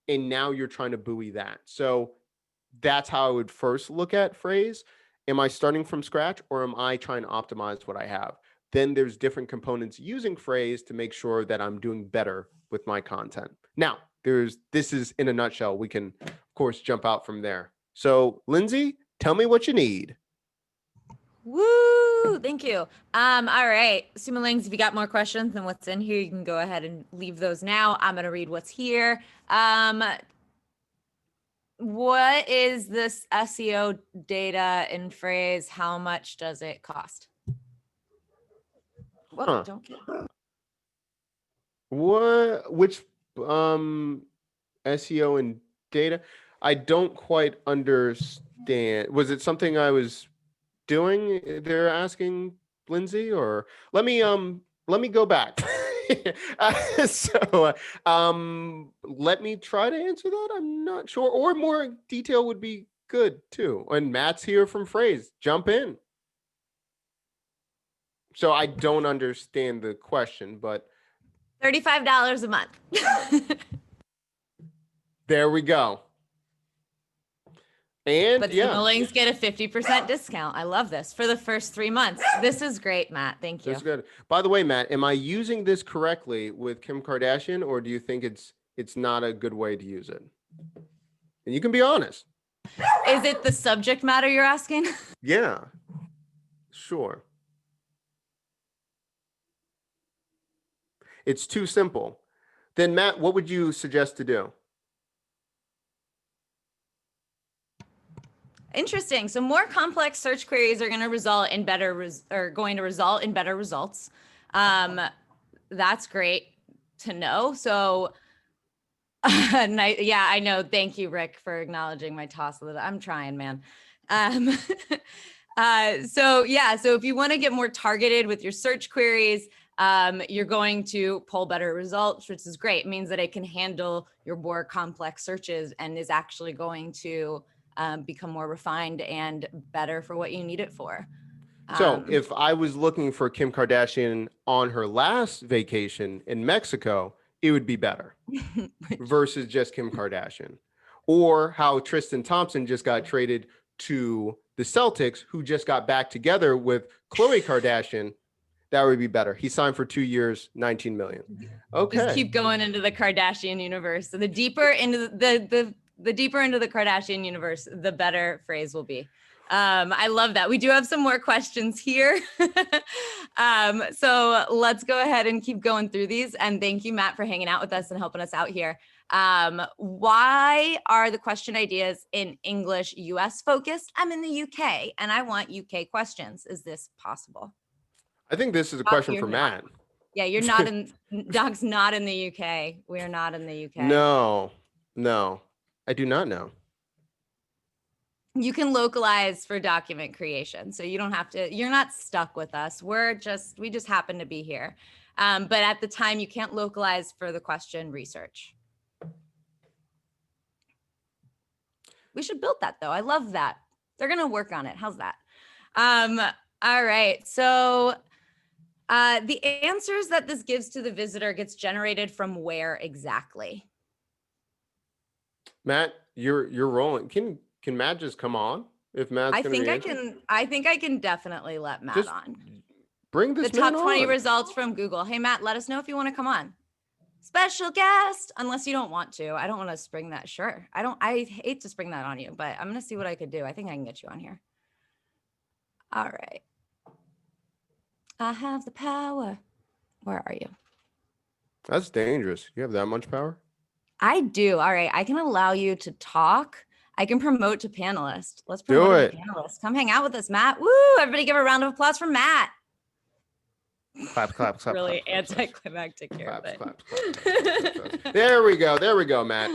and now you're trying to buoy that? So that's how I would first look at Frase. Am I starting from scratch, or am I trying to optimize what I have? Then there's different components using Frase to make sure that I'm doing better with my content. Now, this is in a nutshell. We can, of course, jump out from there. So, Lindsay, tell me what you need.
Woo! Thank you. All right, Sumolings, if you got more questions than what's in here, you can go ahead and leave those now. I'm gonna read what's here. What is this SEO data in Frase? How much does it cost? Whoa, don't get
which SEO and data? I don't quite understand. Was it something I was doing? They're asking, Lindsay, or let me go back. Let me try to answer that. I'm not sure, or more detail would be good too. And Matt's here from Frase. Jump in. So I don't understand the question, but
$35 a month.
There we go. And
but
yeah,
Sumolings get a 50% discount. I love this for the first 3 months. This is great, Matt. Thank you.
That's good. By the way, Matt, am I using this correctly with Kim Kardashian, or do you think it's not a good way to use it? And you can be honest.
Is it the subject matter you're asking?
Yeah, sure. It's too simple. Then Matt, what would you suggest to do?
Interesting. So more complex search queries are going to result in better results. That's great to know. So yeah, I know. Thank you, Rick, for acknowledging my toss. I'm trying, man. So if you want to get more targeted with your search queries, you're going to pull better results, which is great. It means that it can handle your more complex searches and is actually going to become more refined and better for what you need it for.
So if I was looking for Kim Kardashian on her last vacation in Mexico, it would be better versus just Kim Kardashian. Or how Tristan Thompson just got traded to the Celtics, who just got back together with Khloe Kardashian. That would be better. He signed for 2 years, $19 million. Okay.
Just keep going into the Kardashian universe. So the deeper into the deeper into the Kardashian universe, the better Frase will be. I love that. We do have some more questions here. So let's go ahead and keep going through these. And thank you, Matt, for hanging out with us and helping us out here. Why are the question ideas in English US focused? I'm in the UK and I want UK questions. Is this possible?
I think this is a
Doc,
question
you're
for
not.
Matt.
Yeah, you're not in, Doc's not in the UK. We're not in the UK.
No, I do not know.
You can localize for document creation. So you don't have to, you're not stuck with us. We just happen to be here. But at the time you can't localize for the question research. We should build that though. I love that. They're going to work on it. How's that? All right. So the answers that this gives to the visitor gets generated from where exactly?
Matt, you're rolling. Can Matt just come on? If Matt's
I think I can definitely let Matt
just
on.
Bring this
The top 20
on.
results from Google. Hey, Matt, let us know if you want to come on. Special guest, unless you don't want to. I don't want to spring that. Sure. I hate to spring that on you, but I'm going to see what I could do. I think I can get you on here. All right. I have the power. Where are you?
That's dangerous. You have that much power?
I do. All right. I can allow you to talk. I can promote to panelist. Let's promote to panelist. Come hang out with us, Matt. Woo! Everybody give a round of applause for Matt.
Clap, clap, clap.
Really
clap,
anticlimactic here.
clap. There we go, Matt.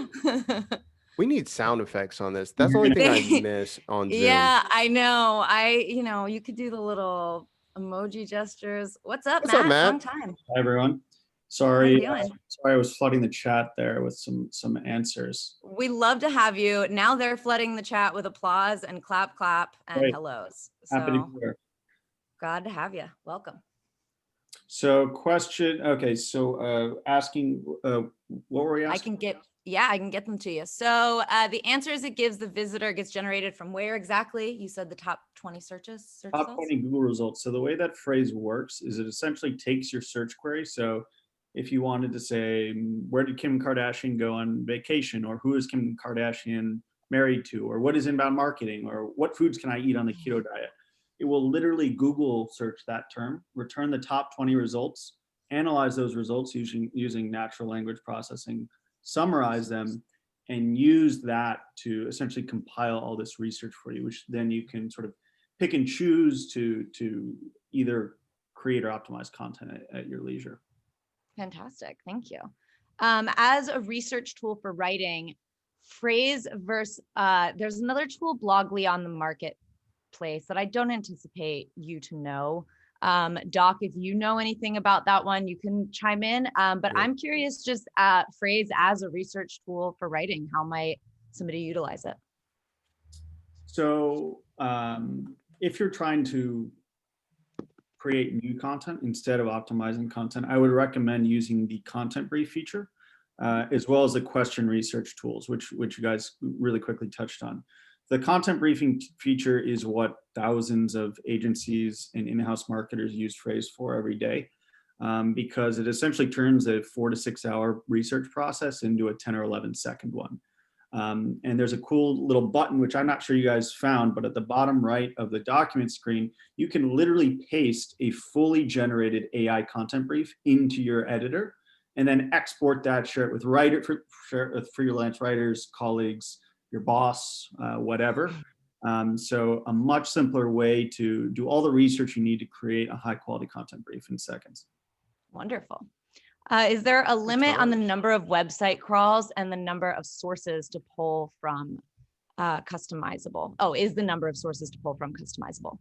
We need sound effects on this. That's the only thing I miss on Zoom.
Yeah, I know. You could do the little emoji gestures. What's up, Matt? Long time.
Hi, everyone. Sorry, I was flooding the chat there with some answers.
We love to have you. Now they're flooding the chat with applause and clap, and hellos.
Happy to be here.
Glad to have you. Welcome.
So question, okay, so asking, what were we asking?
I can get them to you. So the answers it gives the visitor gets generated from where exactly? You said the top 20 search
top 20 Google results. So the way that Frase works is it essentially takes your search query. So if you wanted to say, where did Kim Kardashian go on vacation? Or who is Kim Kardashian married to? Or what is inbound marketing? Or what foods can I eat on the keto diet? It will literally Google search that term, return the top 20 results, analyze those results using natural language processing, summarize them, and use that to essentially compile all this research for you, which then you can sort of pick and choose to either create or optimize content at your leisure.
Fantastic. Thank you. As a research tool for writing, Frase versus, there's another tool, Blogly, on the marketplace that I don't anticipate you to know. Doc, if you know anything about that one, you can chime in. But I'm curious, just Frase as a research tool for writing, how might somebody utilize it?
So if you're trying to create new content instead of optimizing content, I would recommend using the content brief feature, as well as the question research tools, which you guys really quickly touched on. The content briefing feature is what thousands of agencies and in-house marketers use Frase for every day, because it essentially turns a 4 to 6 hour research process into a 10 or 11 second one. And there's a cool little button, which I'm not sure you guys found, but at the bottom right of the document screen, you can literally paste a fully generated AI content brief into your editor and then export that, share it with freelance writers, colleagues, your boss, whatever. So a much simpler way to do all the research you need to create a high quality content brief in seconds.
Wonderful. Is there a limit on the number of website crawls and the number of sources to pull from customizable? Oh, is the number of sources to pull from customizable?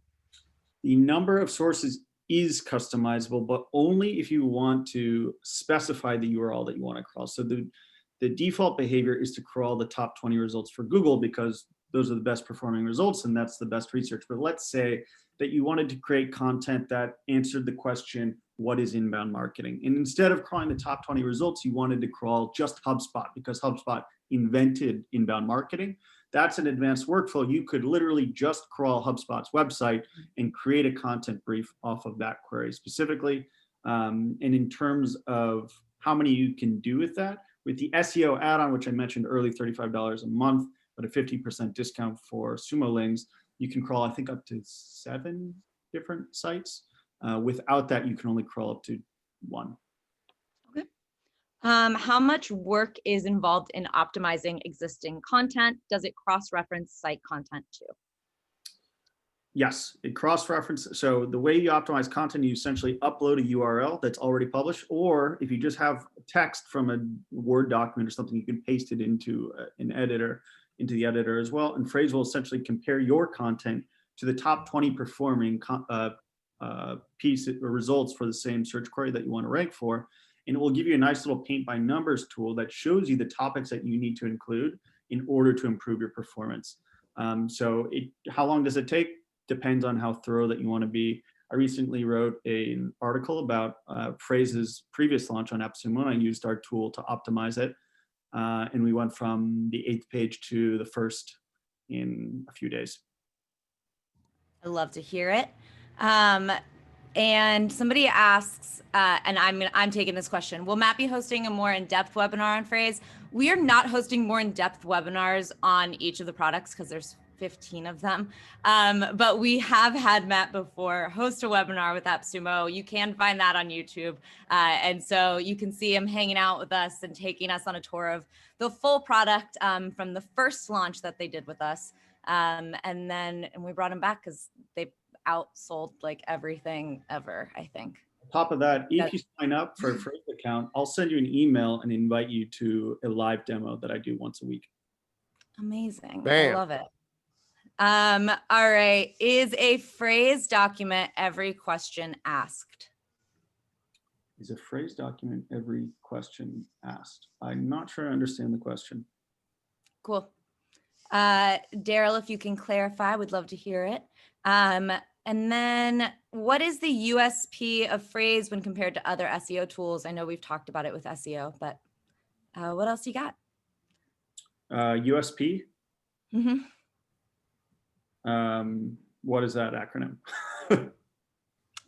The number of sources is customizable, but only if you want to specify the URL that you want to crawl. So the default behavior is to crawl the top 20 results for Google because those are the best performing results and that's the best research. But let's say that you wanted to create content that answered the question, what is inbound marketing? And instead of crawling the top 20 results, you wanted to crawl just HubSpot because HubSpot invented inbound marketing. That's an advanced workflow. You could literally just crawl HubSpot's website and create a content brief off of that query specifically. And in terms of how many you can do with that, with the SEO add-on, which I mentioned early, $35 a month, but a 50% discount for Sumo links, You can crawl, I think, up to 7 different sites. Without that, you can only crawl up to 1.
Okay. How much work is involved in optimizing existing content? Does it cross-reference site content too?
Yes, it cross-references. So the way you optimize content, you essentially upload a URL that's already published, or if you just have text from a Word document or something, you can paste it into an editor, into the editor as well. And Frase will essentially compare your content to the top 20 performing pieces or results for the same search query that you want to rank for. And it will give you a nice little paint by numbers tool that shows you the topics that you need to include in order to improve your performance. How long does it take? Depends on how thorough that you want to be. I recently wrote an article about Phrase's previous launch on AppSumo, and I used our tool to optimize it. And we went from the 8th page to the 1st in a few days.
I love to hear it. And somebody asks, and I'm taking this question, will Matt be hosting a more in-depth webinar on Frase? We are not hosting more in-depth webinars on each of the products because there's 15 of them. But we have had Matt before host a webinar with AppSumo. You can find that on YouTube. And so you can see him hanging out with us and taking us on a tour of the full product from the first launch that they did with us. And we brought him back because they outsold like everything ever, I think.
On top of that, if you sign up for a Frase account, I'll send you an email and invite you to a live demo that I do once a week.
Amazing.
Bam.
I love it. All right. Is a Frase document every question asked?
Is a Frase document every question asked? I'm not sure I understand the question.
Cool. Daryl, if you can clarify, would love to hear it. And then what is the USP of Frase when compared to other SEO tools? I know we've talked about it with SEO, but what else you got?
USP?
Mm-hmm.
What is that acronym?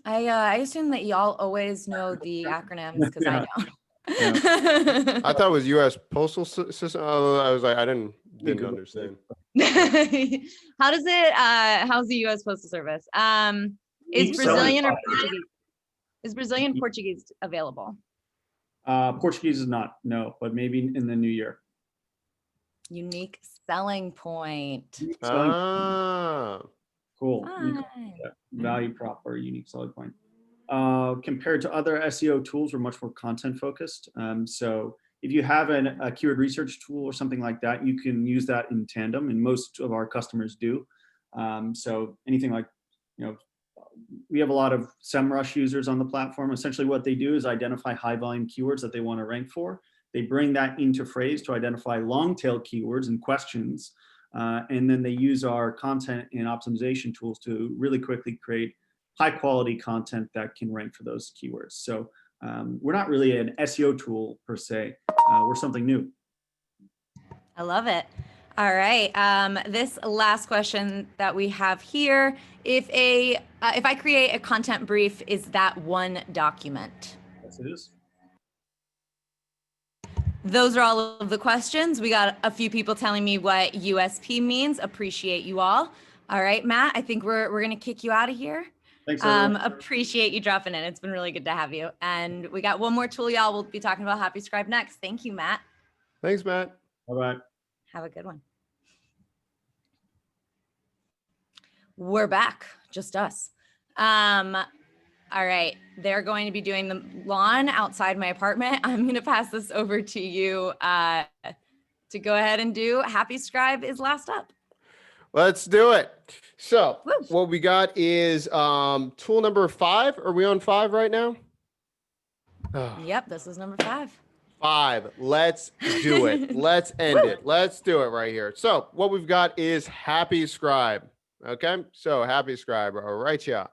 I assume that y'all always know the acronyms because I don't.
Yeah. I thought it was U.S. Postal System. I was like, I didn't understand.
How's the U.S. Postal Service? Is Brazilian or Portuguese? Is Brazilian Portuguese available?
Portuguese is not, no, but maybe in the new year.
Unique selling point.
Cool. Value prop or unique selling point. Compared to other SEO tools, we're much more content focused. So if you have a keyword research tool or something like that, you can use that in tandem, and most of our customers do. So anything like, we have a lot of SEMrush users on the platform. Essentially what they do is identify high volume keywords that they want to rank for. They bring that into Frase to identify long tail keywords and questions. And then they use our content and optimization tools to really quickly create high quality content that can rank for those keywords. So we're not really an SEO tool per se. We're something new.
I love it. All right. This last question that we have here, if I create a content brief, is that one document?
Yes, it is.
Those are all of the questions. We got a few people telling me what USP means. Appreciate you all. All right, Matt, I think we're going to kick you out of here.
Thanks, everyone.
Appreciate you dropping in. It's been really good to have you. And we got one more tool, y'all. We'll be talking about HappyScribe next. Thank you, Matt.
Thanks, Matt.
Bye-bye.
Have a good one. We're back, just us. All right, they're going to be doing the lawn outside my apartment. I'm going to pass this over to you to go ahead and do. HappyScribe is last up.
Let's do it. So what we got is tool number 5. Are we on 5 right now? Oh.
Yep, this is number 5.
5. Let's do it. Let's end it. Let's do it right here. So what we've got is HappyScribe. Okay, so HappyScribe. All right, yeah.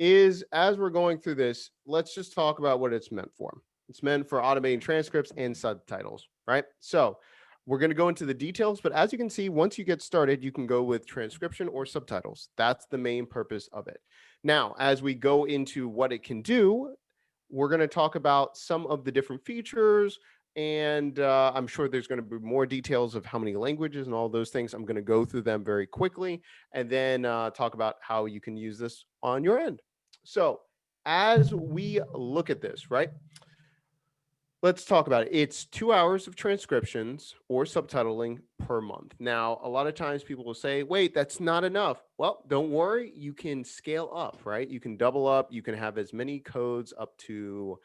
As we're going through this, let's just talk about what it's meant for. It's meant for automating transcripts and subtitles, right? So we're going to go into the details, but as you can see, once you get started, you can go with transcription or subtitles. That's the main purpose of it. Now, as we go into what it can do, we're going to talk about some of the different features And I'm sure there's going to be more details of how many languages and all those things. I'm going to go through them very quickly and then talk about how you can use this on your end. So as we look at this, right? Let's talk about it. It's 2 hours of transcriptions or subtitling per month. Now, a lot of times people will say, wait, that's not enough. Well, don't worry. You can scale up, right? You can double up. You can have as many codes up to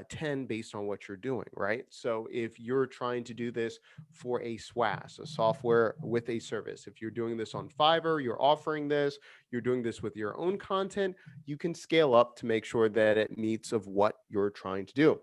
10 based on what you're doing, right? So if you're trying to do this for a SWAS, a software with a service, if you're doing this on Fiverr, you're offering this, you're doing this with your own content, you can scale up to make sure that it meets of what you're trying to do.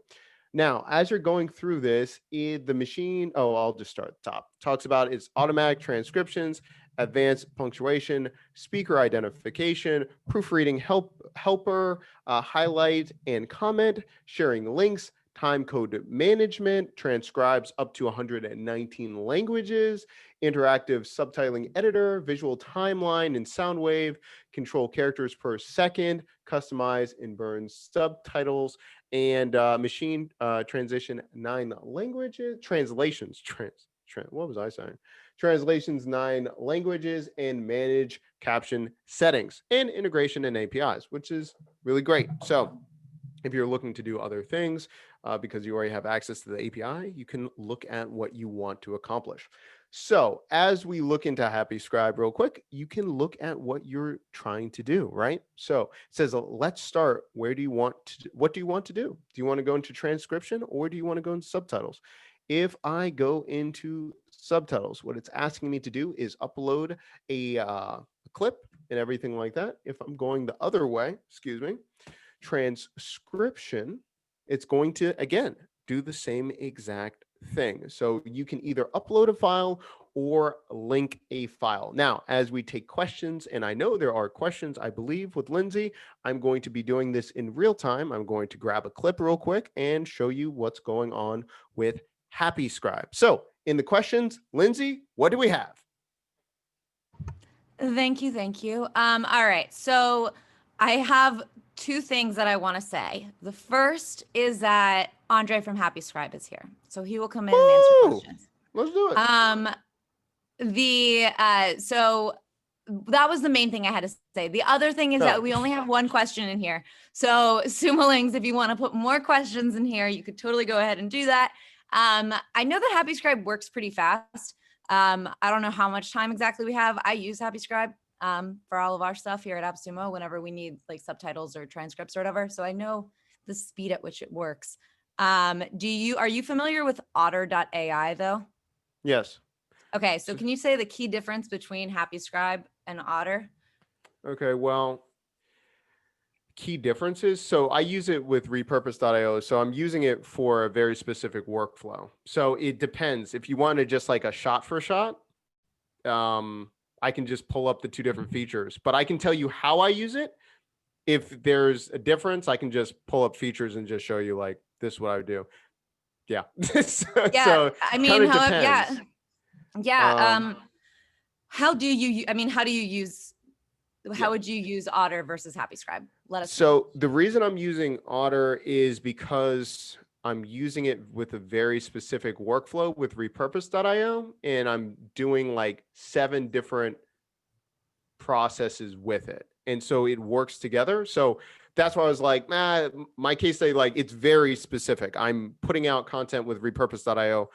Now, as you're going through this, the machine, I'll just start at the top, talks about its automatic transcriptions, advanced punctuation, speaker identification, proofreading helper, highlight and comment, sharing links, time code management, transcribes up to 119 languages, interactive subtitling editor, visual timeline and sound wave, control characters per second, customize and burn subtitles, and machine transition 9 languages, translations, what was I saying? Translations 9 languages, and manage caption settings and integration and APIs, which is really great. So if you're looking to do other things because you already have access to the API, you can look at what you want to accomplish. So as we look into HappyScribe real quick, you can look at what you're trying to do, right? So it says, let's start. What do you want to do? Do you want to go into transcription or do you want to go into subtitles? If I go into subtitles, what it's asking me to do is upload a clip and everything like that. If I'm going the other way, transcription, it's going to, again, do the same exact thing. So you can either upload a file or link a file. Now, as we take questions, and I know there are questions, I believe, with Lindsay, I'm going to be doing this in real time. I'm going to grab a clip real quick and show you what's going on with HappyScribe. So in the questions, Lindsay, what do we have?
Thank you. All right, so I have 2 things that I want to say. The first is that Andre from HappyScribe is here, so he will come in and answer questions.
Let's do it.
So that was the main thing I had to say. The other thing is that we only have 1 question in here. So Sumolings, if you want to put more questions in here, you could totally go ahead and do that. I know that HappyScribe works pretty fast. I don't know how much time exactly we have. I use HappyScribe for all of our stuff here at AppSumo whenever we need like subtitles or transcripts or whatever. So I know the speed at which it works. Are you familiar with Otter.ai though?
Yes.
Okay, so can you say the key difference between HappyScribe and Otter?
Okay, well, key differences. So I use it with repurpose.io. So I'm using it for a very specific workflow. So it depends. If you want to just like a shot for shot, I can just pull up the 2 different features, but I can tell you how I use it. If there's a difference, I can just pull up features and just show you like this is what I would do. Yeah.
So I mean,
depends.
How do you use, how would you use Otter versus HappyScribe? Let us know.
So the reason I'm using Otter is because I'm using it with a very specific workflow with repurpose.io, and I'm doing like 7 different processes with it. And so it works together. So that's why I was like, my case study, like it's very specific. I'm putting out content with repurpose.io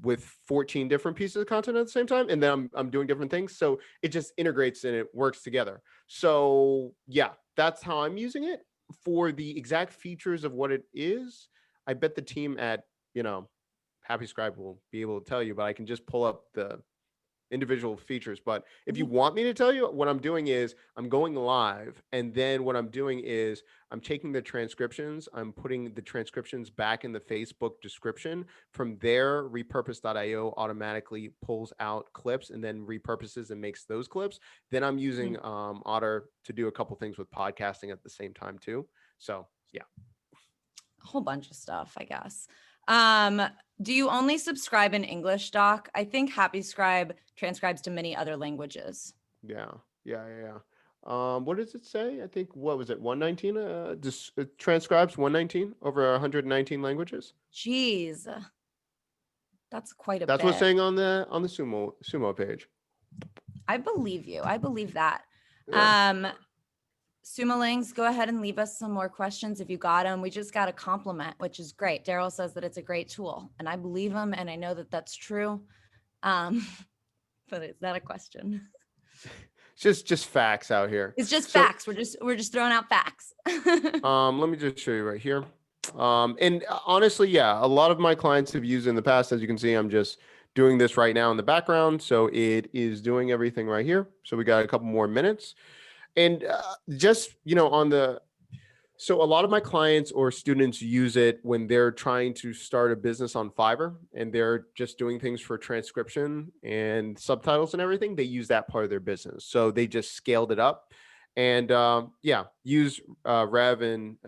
with 14 different pieces of content at the same time. And then I'm doing different things. So it just integrates and it works together. So yeah, that's how I'm using it. For the exact features of what it is, I bet the team at, HappyScribe will be able to tell you, but I can just pull up the individual features. But if you want me to tell you, what I'm doing is I'm going live, and then what I'm doing is I'm taking the transcriptions, I'm putting the transcriptions back in the Facebook description. From there, repurpose.io automatically pulls out clips and then repurposes and makes those clips. Then I'm using Otter to do a couple things with podcasting at the same time too. So yeah,
a whole bunch of stuff, I guess. Do you only subscribe in English, Doc? I think HappyScribe transcribes to many other languages.
Yeah. What does it say? I think, what was it? 119, transcribes 119 over 119 languages.
Jeez, that's quite a
That's what's
bit.
saying on the Sumo page.
I believe you. I believe that.
Yeah.
Sumolings, go ahead and leave us some more questions if you got them. We just got a compliment, which is great. Daryl says that it's a great tool, and I believe him, and I know that that's true. But is that a question?
It's just facts out here.
It's just
So,
facts. We're just throwing out facts.
let me just show you right here. And honestly, yeah, a lot of my clients have used it in the past. As you can see, I'm just doing this right now in the background. So it is doing everything right here. So we got a couple more minutes. And just, so a lot of my clients or students use it when they're trying to start a business on Fiverr and they're just doing things for transcription and subtitles and everything. They use that part of their business. So they just scaled it up and use Rev and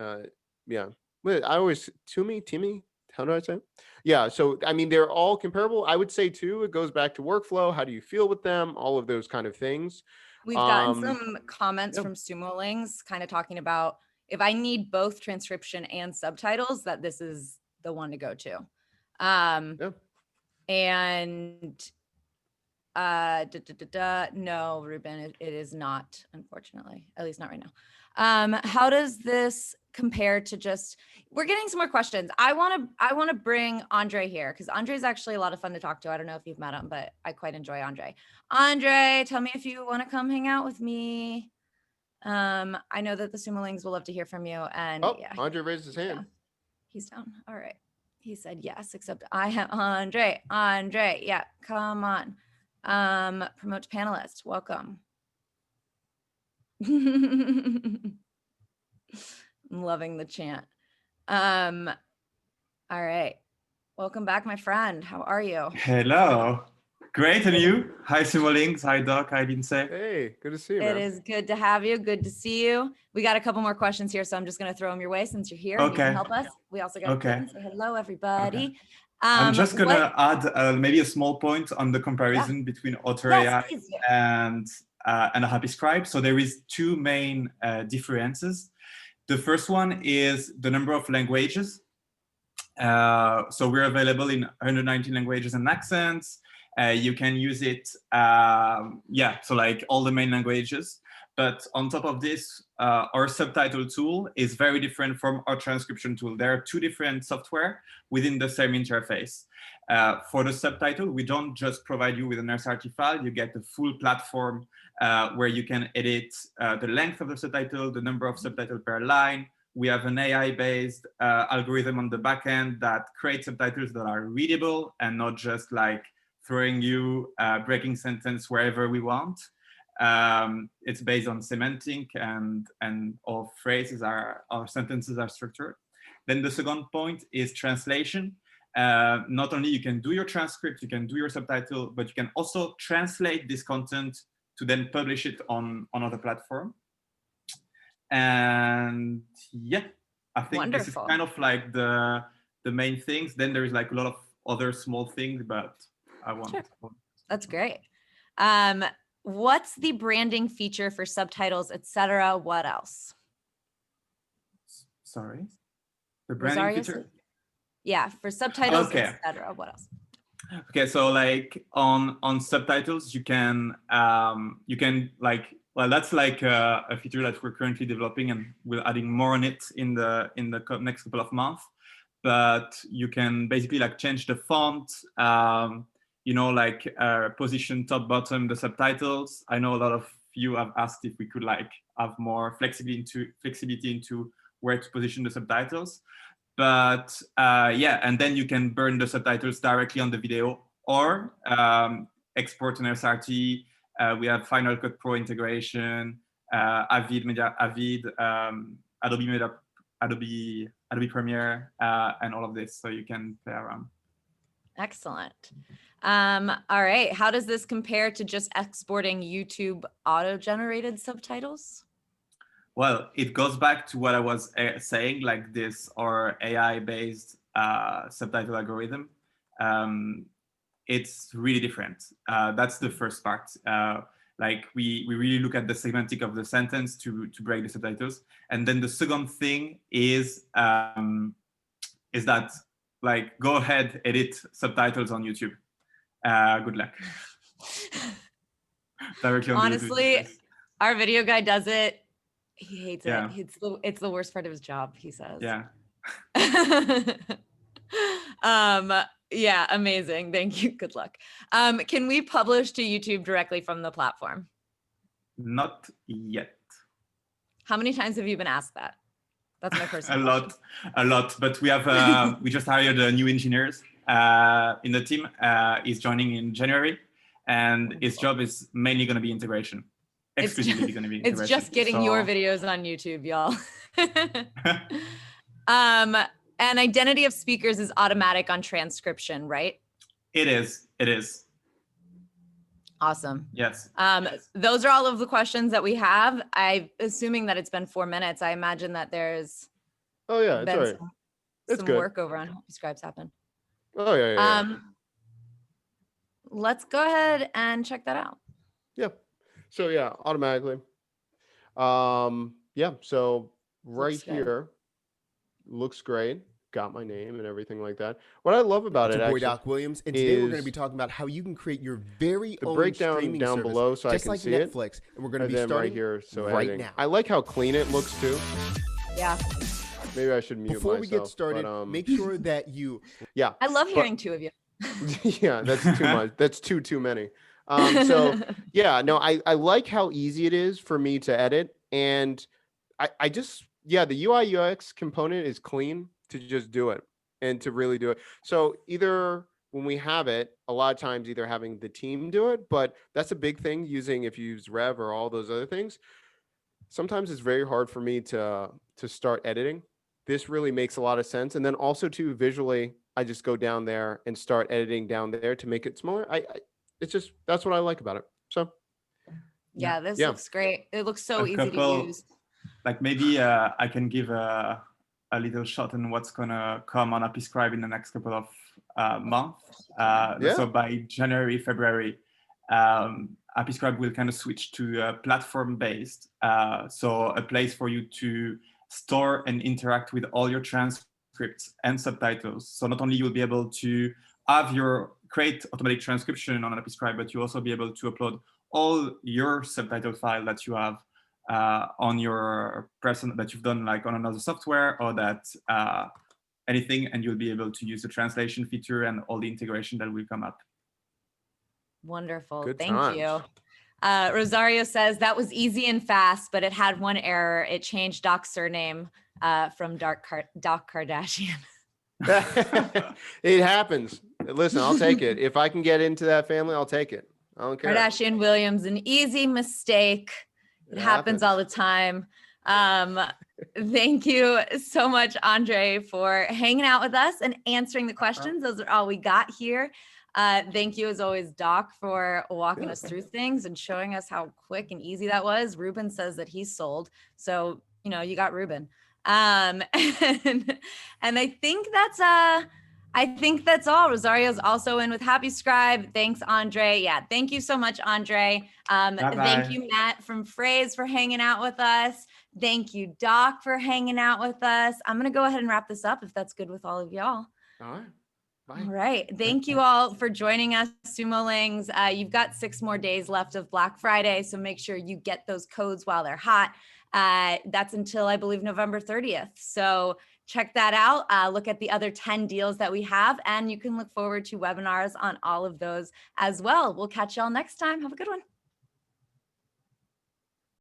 yeah. I always Timmy. How do I say it? Yeah. So, I mean, they're all comparable. I would say too, it goes back to workflow. How do you feel with them? All of those kind of things.
We've gotten
Um,
some comments from Sumolings kind of talking about if I need both transcription and subtitles, that this is the one to go to. And no, Ruben, it is not, unfortunately, at least not right now. How does this compare to just, we're getting some more questions. I want to bring Andre here because Andre is actually a lot of fun to talk to. I don't know if you've met him, but I quite enjoy Andre. Andre, tell me if you want to come hang out with me. I know that the Sumolings will love to hear from you. And yeah,
Andre raised his hand.
He's down. All right. He said yes, except I have Andre. Andre, yeah, come on. Promote to panelist. Welcome. I'm loving the chant. All right. Welcome back, my friend. How are you?
Hello. Great, and you? Hi, Sumolings. Hi, Doc. Hi, Lindsay.
Hey, good to see you,
It
man.
is good to have you. Good to see you. We got a couple more questions here, so I'm just going to throw them your way since you're here. And you can help us. We also got to say hello, everybody.
Okay. I'm just going to add maybe a small point on the comparison between Otter AI and HappyScribe. So there is two main differences. The first one is the number of languages. So we're available in 119 languages and accents. You can use it, so like all the main languages. But on top of this, our subtitle tool is very different from our transcription tool. There are two different software within the same interface. For the subtitle, we don't just provide you with an SRT file, you get the full platform where you can edit the length of the subtitle, the number of subtitles per line. We have an AI-based algorithm on the back end that creates subtitles that are readable and not just like throwing you breaking sentence wherever we want. It's based on semantic and all phrases our sentences are structured. Then the second point is translation. Not only you can do your transcript, you can do your subtitle, but you can also translate this content to then publish it on another platform. And yeah, I think this is kind of like the main things. Then there is like a lot of other small things, but I want. Sure.
That's great. What's the branding feature for subtitles, etc.? What else?
Sorry, the branding feature.
Yeah, for subtitles, etc. What else?
Okay, so like on subtitles, you can like, well, that's like a feature that we're currently developing, and we're adding more on it in the next couple of months. But you can basically like change the font, like position top bottom the subtitles. I know a lot of you have asked if we could like have more flexibility into where to position the subtitles. But and then you can burn the subtitles directly on the video or export an SRT. We have Final Cut Pro integration, Avid, Adobe Premiere, and all of this, so you can play around.
Excellent. All right, how does this compare to just exporting YouTube auto-generated subtitles?
Well, it goes back to what I was saying, like this, or AI-based subtitle algorithm. It's really different. That's the first part. Like we really look at the semantic of the sentence to break the subtitles. And then the second thing is that like go ahead, edit subtitles on YouTube. Good luck. Directly on
Honestly, our video guy does it. He hates
Yeah.
it. It's the worst part of his job, he says.
Yeah.
Yeah, amazing. Thank you. Good luck. Can we publish to YouTube directly from the platform?
Not yet.
How many times have you been asked that? That's my first
a lot. But we have we just hired new engineers in the team. He's joining in January, and his job is mainly going to be integration. Exclusively going to be integration.
It's just getting your videos on YouTube, y'all. And identity of speakers is automatic on transcription, right?
It is. It is.
Awesome.
Yes.
Those are all of the questions that we have. I'm assuming that it's been 4 minutes. I imagine that there's
it's all right.
some work over on HappyScribe's happened.
Oh yeah.
Let's go ahead and check that out.
Yeah. So yeah, automatically. Yeah. So right here looks great. Got my name and everything like that. What I love about it,
boy Doc Williams, and today we're going to be talking about how you can create your very own
breakdown
streaming
down
service,
below so I
just
can
like
see
Netflix,
it.
And we're going to be starting
right here. So
right
editing.
now.
I like how clean it looks too.
Yeah.
Maybe I should mute
Before
myself.
we get started, make sure that you.
Yeah.
I love hearing two of you.
Yeah, that's too much. That's too many. So yeah, no, I like how easy it is for me to edit, and I just the UI UX component is clean to just do it and to really do it. So either when we have it, a lot of times either having the team do it, but that's a big thing using if you use Rev or all those other things. Sometimes it's very hard for me to start editing. This really makes a lot of sense, and then also too visually, I just go down there and start editing down there to make it smaller. It's just, that's what I like about it. So
yeah, this looks great. It looks so easy to use.
Like maybe I can give a little shot on what's gonna come on HappyScribe in the next couple of months. So by January, February, HappyScribe will kind of switch to platform-based. So a place for you to store and interact with all your transcripts and subtitles. So not only you'll be able to have your create automatic transcription on HappyScribe, but you'll also be able to upload all your subtitle file that you have on your person that you've done like on another software or that anything, and you'll be able to use the translation feature and all the integration that will come up.
Wonderful.
Good
Thank
times.
you. Rosario says that was easy and fast, but it had one error. It changed Doc's surname from Doc Kardashian.
It happens. Listen, I'll take it. If I can get into that family, I'll take it. I don't care.
Kardashian Williams, an easy mistake. It happens all the time. Thank you so much, Andre, for hanging out with us and answering the questions. Those are all we got here. Thank you, as always, Doc, for walking us through things and showing us how quick and easy that was. Ruben says that he's sold. So, you got Ruben. And I think that's all. Rosario's also in with HappyScribe. Thanks, Andre. Yeah, thank you so much, Andre. Thank you, Matt from Frase, for hanging out with us. Thank you, Doc, for hanging out with us. I'm going to go ahead and wrap this up if that's good with all of y'all.
All right. Bye.
All right. Thank you all for joining us, Sumolings. You've got 6 more days left of Black Friday, so make sure you get those codes while they're hot. That's until, I believe, November 30th. So check that out. Look at the other 10 deals that we have, and you can look forward to webinars on all of those as well. We'll catch y'all next time. Have a good one.